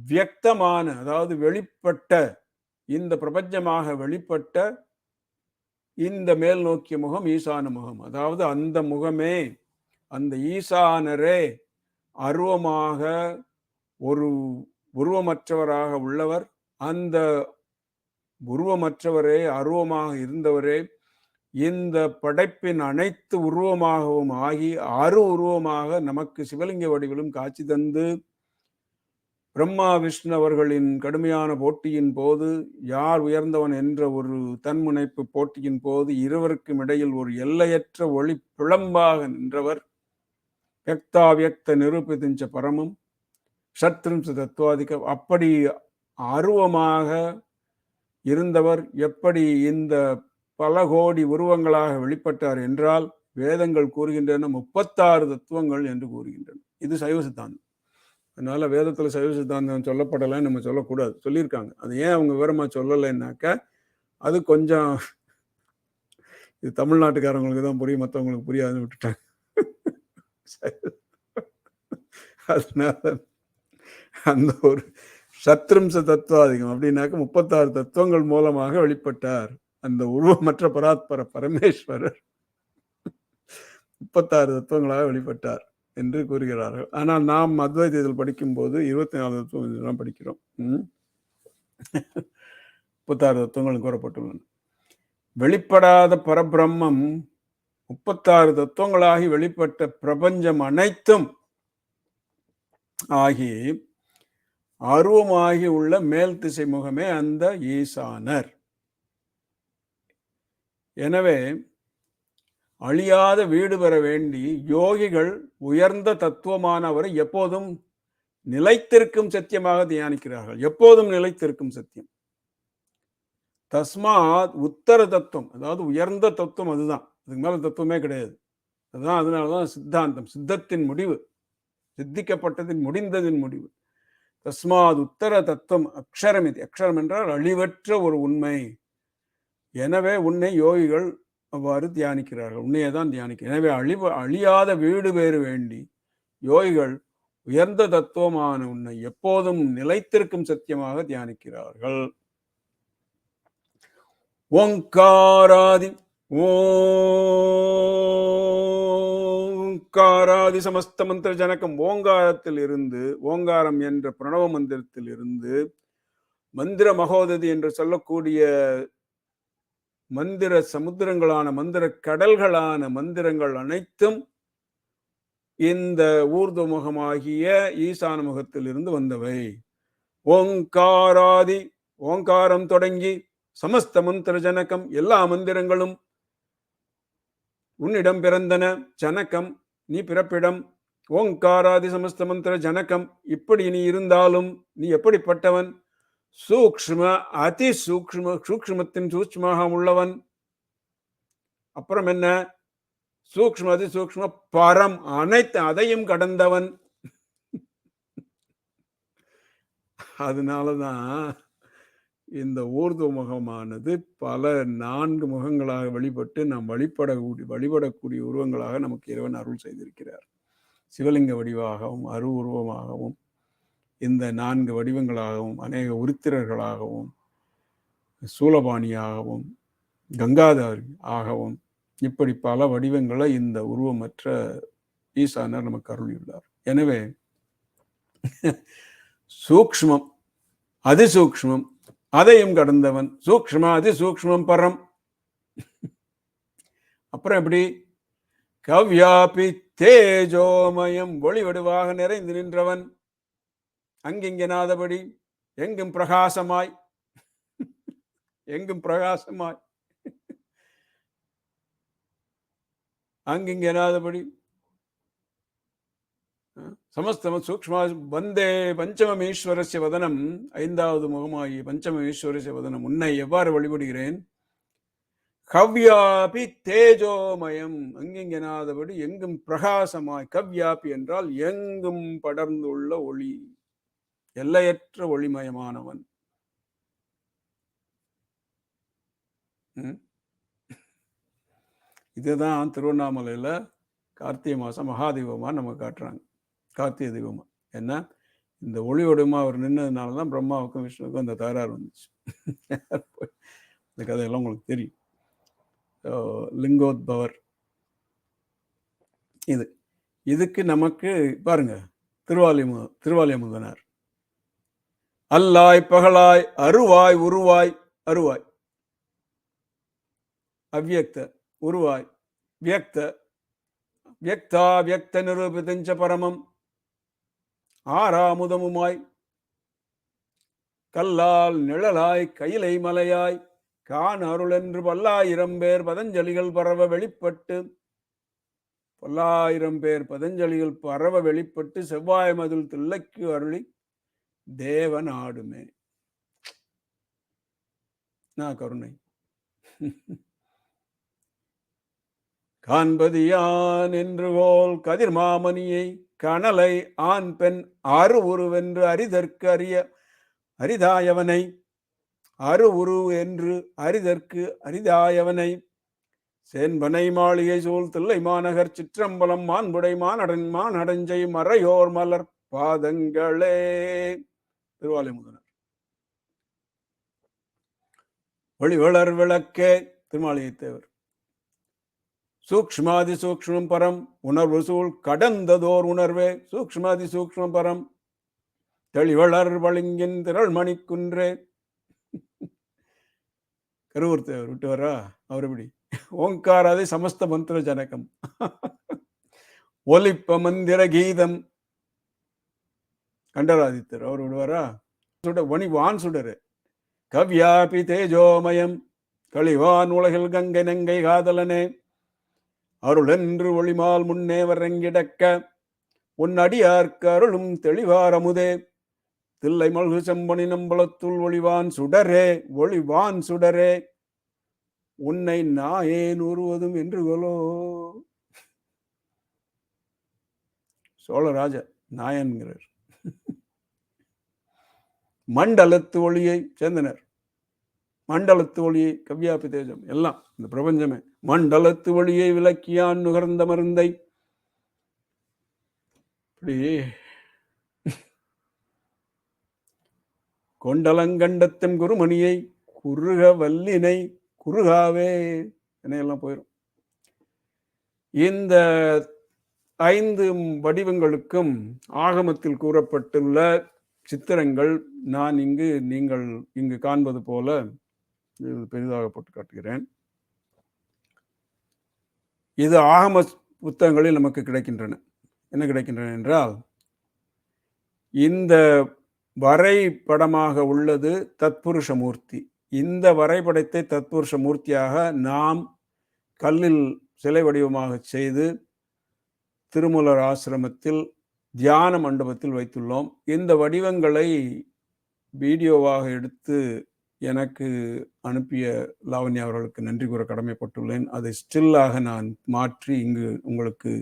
S2: வியக்தமான அதாவது வெளிப்பட்ட இந்த பிரபஞ்சமாக வெளிப்பட்ட இந்த மேல் நோக்கிய முகம் ஈசான முகம். அதாவது அந்த முகமே அந்த ஈசானரே அருவமாக ஒரு உருவமற்றவராக உள்ளவர். அந்த உருவமற்றவரே அருவமாக இருந்தவரே இந்த படைப்பின் அனைத்து உருவமாகவும் ஆகி உருவமாக நமக்கு சிவலிங்க வடிவிலும் காட்சி தந்து பிரம்மா விஷ்ணு அவர்களின் கடுமையான போட்டியின் போது யார் உயர்ந்தவன் என்ற ஒரு தன்முனைப்பு போட்டியின் போது இருவருக்கும் இடையில் ஒரு எல்லையற்ற ஒளி பிளம்பாக நின்றவர் வியக்தா வியக்த நிரூபித்திஞ்ச பரமம் சத்ரும் தத்துவாதிக. அப்படி அருவமாக இருந்தவர் எப்படி இந்த பல கோடி உருவங்களாக வெளிப்பட்டார் என்றால் வேதங்கள் கூறுகின்றன 36 தத்துவங்கள் என்று கூறுகின்றன. இது சைவ சித்தாந்தம். அதனால வேதத்துல சைவ சித்தாந்தம் சொல்லப்படலைன்னு நம்ம சொல்லக்கூடாது, சொல்லியிருக்காங்க. அது ஏன் அவங்க விவரமா சொல்லலைன்னாக்க அது கொஞ்சம் இது தமிழ்நாட்டுக்காரங்களுக்கு தான் புரியும், மற்றவங்களுக்கு புரியாதுன்னு விட்டுட்டாங்க. அதனால அந்த ஒரு சத்ரும்ச தத்துவாதிகம் அப்படின்னாக்க 36 தத்துவங்கள் மூலமாக வெளிப்பட்டார் அந்த உருவமற்ற பராத்பர பரமேஸ்வரர் 36 தத்துவங்களாக வெளிப்பட்டார் என்று கூறுகிறார்கள். ஆனால் நாம் அத்வைதத்தில் படிக்கும் போது 24 தத்துவம் படிக்கிறோம். 36 தத்துவங்கள் கூறப்பட்டுள்ளன. வெளிப்படாத பரபிரம்மம் 36 தத்துவங்களாகி வெளிப்பட்ட பிரபஞ்சம் அனைத்தும் ஆகி அருவமாகி உள்ள மேல் திசை முகமே அந்த ஈசானர். எனவே அழியாத வீடு பெற வேண்டி யோகிகள் உயர்ந்த தத்துவமானவரை எப்போதும் நிலைத்திருக்கும் சத்தியமாக தியானிக்கிறார்கள். எப்போதும் நிலைத்திருக்கும் சத்தியம். தஸ்மாத் உத்தர தத்துவம், அதாவது உயர்ந்த தத்துவம் அதுதான், அதுக்கு மேல தத்துவமே கிடையாது. அதுதான், அதனாலதான் சித்தாந்தம், சித்தத்தின் முடிவு, சித்திக்கப்பட்டதின் முடிந்ததின் முடிவு. தஸ்மாத் உத்தர தத்துவம் அக்ஷரம். இது அக்ஷரம் என்றால் அழிவற்ற ஒரு உண்மை. எனவே உன்னை யோகிகள் அவ்வாறு தியானிக்கிறார்கள், உன்னையே தான் தியானிக்கிறார். எனவே அழியாத வீடு பேறு வேண்டி யோகிகள் உயர்ந்த தத்துவமான உன்னை எப்போதும் நிலைத்திருக்கும் சத்தியமாக தியானிக்கிறார்கள். ஓங்காராதி ஓங்காராதி சமஸ்த மந்திர ஜனகம். ஓங்காரத்தில் இருந்து, ஓங்காரம் என்ற பிரணவ மந்திரத்தில் இருந்து மந்திர மகோததி என்று சொல்லக்கூடிய மந்திர சமுத்திரங்களான மந்திர கடல்களான மந்திரங்கள் அனைத்தும் இந்த ஊர்துமுகமாகிய ஈசான முகத்திலிருந்து வந்தவை. ஓங்காராதி ஓங்காரம் தொடங்கி சமஸ்த மந்திர ஜனகம் எல்லா மந்திரங்களும் உன்னிடம் பிறந்தன. ஜனகம் நீ பிறப்பிடம். ஓங்காராதி சமஸ்த மந்திர ஜனகம். இப்படி நீ இருந்தாலும் நீ எப்படிப்பட்டவன்? சூக்ஷ்ம அதி சூக்ஷ்ம சூக்ஷ்மத்தின் சூட்சமாக உள்ளவன். அப்புறம் என்ன? சூக்ஷ்ம அதி சூக்ஷ்ம பரம் அனைத்து அதையும் கடந்தவன். அதனாலதான் இந்த ஊர்து முகமானது பல 4 முகங்களாக வெளிப்பட்டு நாம் வழிபடக்கூடிய உருவங்களாக நமக்கு இறைவன் அருள் செய்திருக்கிறார். சிவலிங்க வடிவாகவும் அரு உருவமாகவும் இந்த 4 வடிவங்களாகவும் அநேக உருத்திரர்களாகவும் சூலபாணியாகவும் கங்காதாரி ஆகவும் இப்படி பல வடிவங்களை இந்த உருவமற்ற ஈசானர் நமக்கு அருளியுள்ளார். எனவே சூக்ஷ்மம் அதிசூக்ஷ்மம் அதையும் கடந்தவன். சூக்ஷ்ம அதிசூக்ஷ்மம் பரம். அப்புறம் எப்படி? கவ்யாபி தேஜோமயம் ஒளி வடிவாக நிறைந்து நின்றவன். அங்கிங்கனாதபடி எங்கும் பிரகாசமாய் எங்கும் பிரகாசமாய் அங்கிங்கனாதபடி சமஸ்தம சூக்ஷ்மா வந்தே பஞ்சமமீஸ்வரஸ்ய வதனம். 5வது முகமாகிய பஞ்சமமீஸ்வரஸ்ய வதனம். உன்னை எவ்வாறு வழிபடுகிறேன்? கவ்யாபி தேஜோமயம் அங்கிங்கனாதபடி எங்கும் பிரகாசமாய். கவ்யாபி என்றால் எங்கும் படர்ந்துள்ள ஒளி, எல்லையற்ற ஒளிமயமானவன். இதுதான் திருவண்ணாமலையில கார்த்திகை மாசம் மகாதீபமா நம்ம காட்டுறாங்க. கார்த்திகை தீபமா. என்ன இந்த ஒளி வடிவமா அவர் நின்னதுனாலதான் பிரம்மாவுக்கும் விஷ்ணுவுக்கும் அந்த தகராறு வந்துச்சு. இந்த கதையெல்லாம் உங்களுக்கு தெரியும். லிங்கோத்பவர். இதுக்கு நமக்கு பாருங்க திருவாலியமுதனார். அல்லாய் பகலாய் அருவாய் உருவாய். அருவாய் அவ்யக்த, உருவாய் வியக்த, வியக்தா வியக்த நிரூபிதஞ்ச பரமம். ஆறாமுதமுமாய் கல்லால் நிழலாய் கையிலை மலையாய் கான் அருள் என்று 1000 பேர் பதஞ்சலிகள் பரவ வெளிப்பட்டு 1000 பேர் பதஞ்சலிகள் பரவ வெளிப்பட்டு செவ்வாய் மதில் தில்லைக்கு அருளி தேவன் ஆடுமே. நான் கருணை காண்பதியான் என்று கோல் கதிர்மாமணியை கணலை ஆண் பெண் அரு உருவென்று அரிதற்கு அரிதாயவனை. அரு உரு என்று அரிதற்கு அரிதாயவனை. சேன்பனை மாளிகை சூழ் தில்லை மாநகர் சிற்றம்பலம் மாண்புடை மானடஞ்சை மறையோர் மலர் பாதங்களே. திருவாலிமுதனார். ஒளிவளர் விளக்கே திருமாளிகை தேவர். சூக்ஷ்மாதி சூக்ஷ்மம் பரம் உணர்வு சூழ் கடந்ததோர் உணர்வே. சூக்ஷ்மாதி சூக்ஷ்மம் பரம் தெளிவளர் வழிங்கின் திரள் மணிக்குன்றே. கருவூர் தேவர் விட்டு வரா அவர் எப்படி? ஓங்காராதி சமஸ்த மந்திர ஜனகம் ஒலிப்ப மந்திர கீதம். கண்டராதித்தர் அவர் விடுவாரா? வணிவான் சுடரு. கவ்யாபி தேஜோமயம் களிவான் உலகில் கங்கை நங்கை காதலனே. அருள் என்று ஒளிமால் முன்னே வரங்கிடக்க உன் அடியார்க்கு அருளும் தெளிவாரமுதே. தில்லை மல்கு செம்பனி நம்பளத்துள் ஒளிவான் சுடரே. ஒளிவான் சுடரே உன்னை நாயேன் உருவதும் என்று கொலோ. சோழராஜ நாயன்கிறார். மண்டலத்து ஒளியை சேர்ந்தனர். மண்டலத்து ஒளியை கவ்யாபி தேஜம் எல்லாம் இந்த பிரபஞ்சமே. மண்டலத்து ஒளியை விளக்கியான் நுகர்ந்த மருந்தை. கொண்டலங்கண்டத்தின் குருமணியை குறுக வல்லினை குறுகாவே எல்லாம் போயிடும். இந்த 5 வடிவங்களுக்கும் ஆகமத்தில் கூறப்பட்டுள்ள சித்திரங்கள் நீங்கள் இங்கு காண்பது போல பெரிதாக போட்டு காட்டுகிறேன். இது ஆகம புத்தகங்களில் நமக்கு கிடைக்கின்றன. என்ன கிடைக்கின்றன என்றால், இந்த வரைபடமாக உள்ளது தத்புருஷ மூர்த்தி. இந்த வரைபடத்தை தத்புருஷ மூர்த்தியாக நாம் கல்லில் சிலை வடிவமாக செய்து திருமூலர் ஆசிரமத்தில் தியான மண்டபத்தில் வைத்துள்ளோம். இந்த வடிவங்களை வீடியோவாக எடுத்து எனக்கு அனுப்பிய லாவண்யா அவர்களுக்கு நன்றி கூற கடமைப்பட்டுள்ளேன். அதை ஸ்டில்லாக நான் மாற்றி இங்கு உங்களுக்கு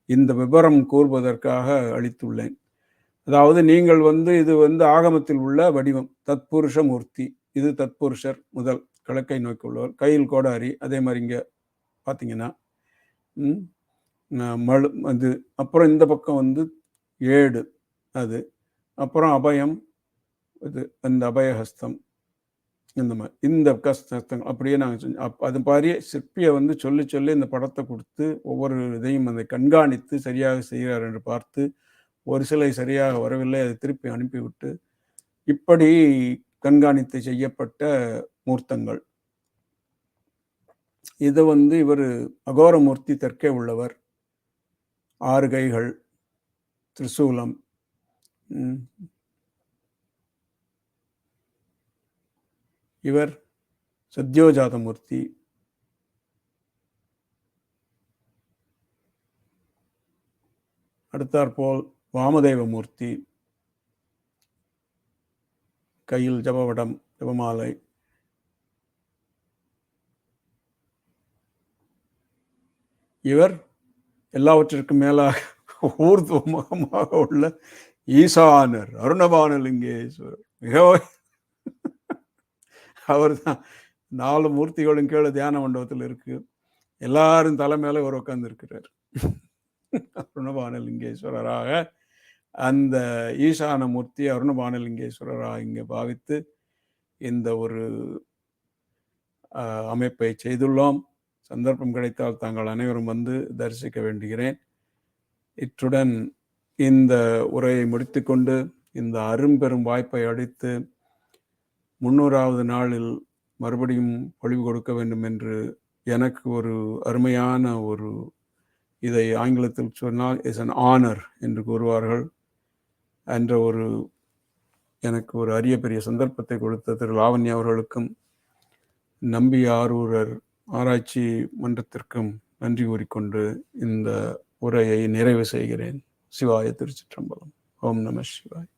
S2: இந்த விவரம் கூறுவதற்காக அளித்துள்ளேன். அதாவது நீங்கள் இது ஆகமத்தில் உள்ள வடிவம் தத்புருஷ மூர்த்தி. இது தத்புருஷர் முதல் கிழக்கை நோக்கி உள்ளவர், கையில் கோடாரி. அதே மாதிரி இங்கே பார்த்தீங்கன்னா மழு அது, அப்புறம் இந்த பக்கம் ஏடு அது, அப்புறம் அபயம் இது, அந்த அபயஹஸ்தம், இந்த மாதிரி இந்த ஹஸ்தம் அப்படியே நாங்கள் செஞ்சோம். அது மாதிரி சிற்பியை சொல்லி சொல்லி இந்த படத்தை கொடுத்து ஒவ்வொரு இதையும் அதை கண்காணித்து சரியாக செய்கிறார் என்று பார்த்து, ஒரு சிலை சரியாக வரவில்லை, அதை திருப்பி அனுப்பிவிட்டு இப்படி கண்காணித்து செய்யப்பட்ட மூர்த்தங்கள். இது இவர் அகோரமூர்த்தி, தெற்கே உள்ளவர், 6 கைகள், திரிசூலம். இவர் சத்யோஜாதமூர்த்தி. அடுத்தாற்போல் வாமதேவமூர்த்தி, கையில் ஜபவடம், ஜபமாலை. இவர் எல்லாவற்றிற்கும் மேலாக ஊர்துவமாக உள்ள ஈசானர் அருணபானலிங்கேஸ்வரர். மிகவும் அவர் தான் 4 மூர்த்திகளும் கீழே தியான மண்டபத்தில் இருக்கு. எல்லாரும் தலை மேல ஒரு உட்கார்ந்து இருக்கிறார். அருணபானலிங்கேஸ்வரராக அந்த ஈசான மூர்த்தி அருணபானலிங்கேஸ்வரராக இங்கே பாவித்து இந்த ஒரு அமைப்பை செய்துள்ளோம். சந்தர்ப்பம் கிடைத்தால் தாங்கள் அனைவரும் தரிசிக்க வேண்டுகிறேன். இத்துடன் இந்த உரையை முடித்துக்கொண்டு இந்த அரும்பெரும் வாய்ப்பை அளித்து 300வது நாளில் மறுபடியும் பொழிவு கொடுக்க வேண்டும் என்று எனக்கு ஒரு அருமையான ஒரு, இதை ஆங்கிலத்தில் சொன்னால் இஸ் அன் ஆனர் என்று கூறுவார்கள், என்ற எனக்கு ஒரு அரிய பெரிய சந்தர்ப்பத்தை கொடுத்த திரு லாவண்யா அவர்களுக்கும் நம்பி ஆரூரர் ஆராய்ச்சி மன்றத்திற்கும் நன்றி கூறிக்கொண்டு இந்த உரையை நிறைவு செய்கிறேன். சிவாய திருச்சிற்றம்பலம். ஓம் நம சிவாய்.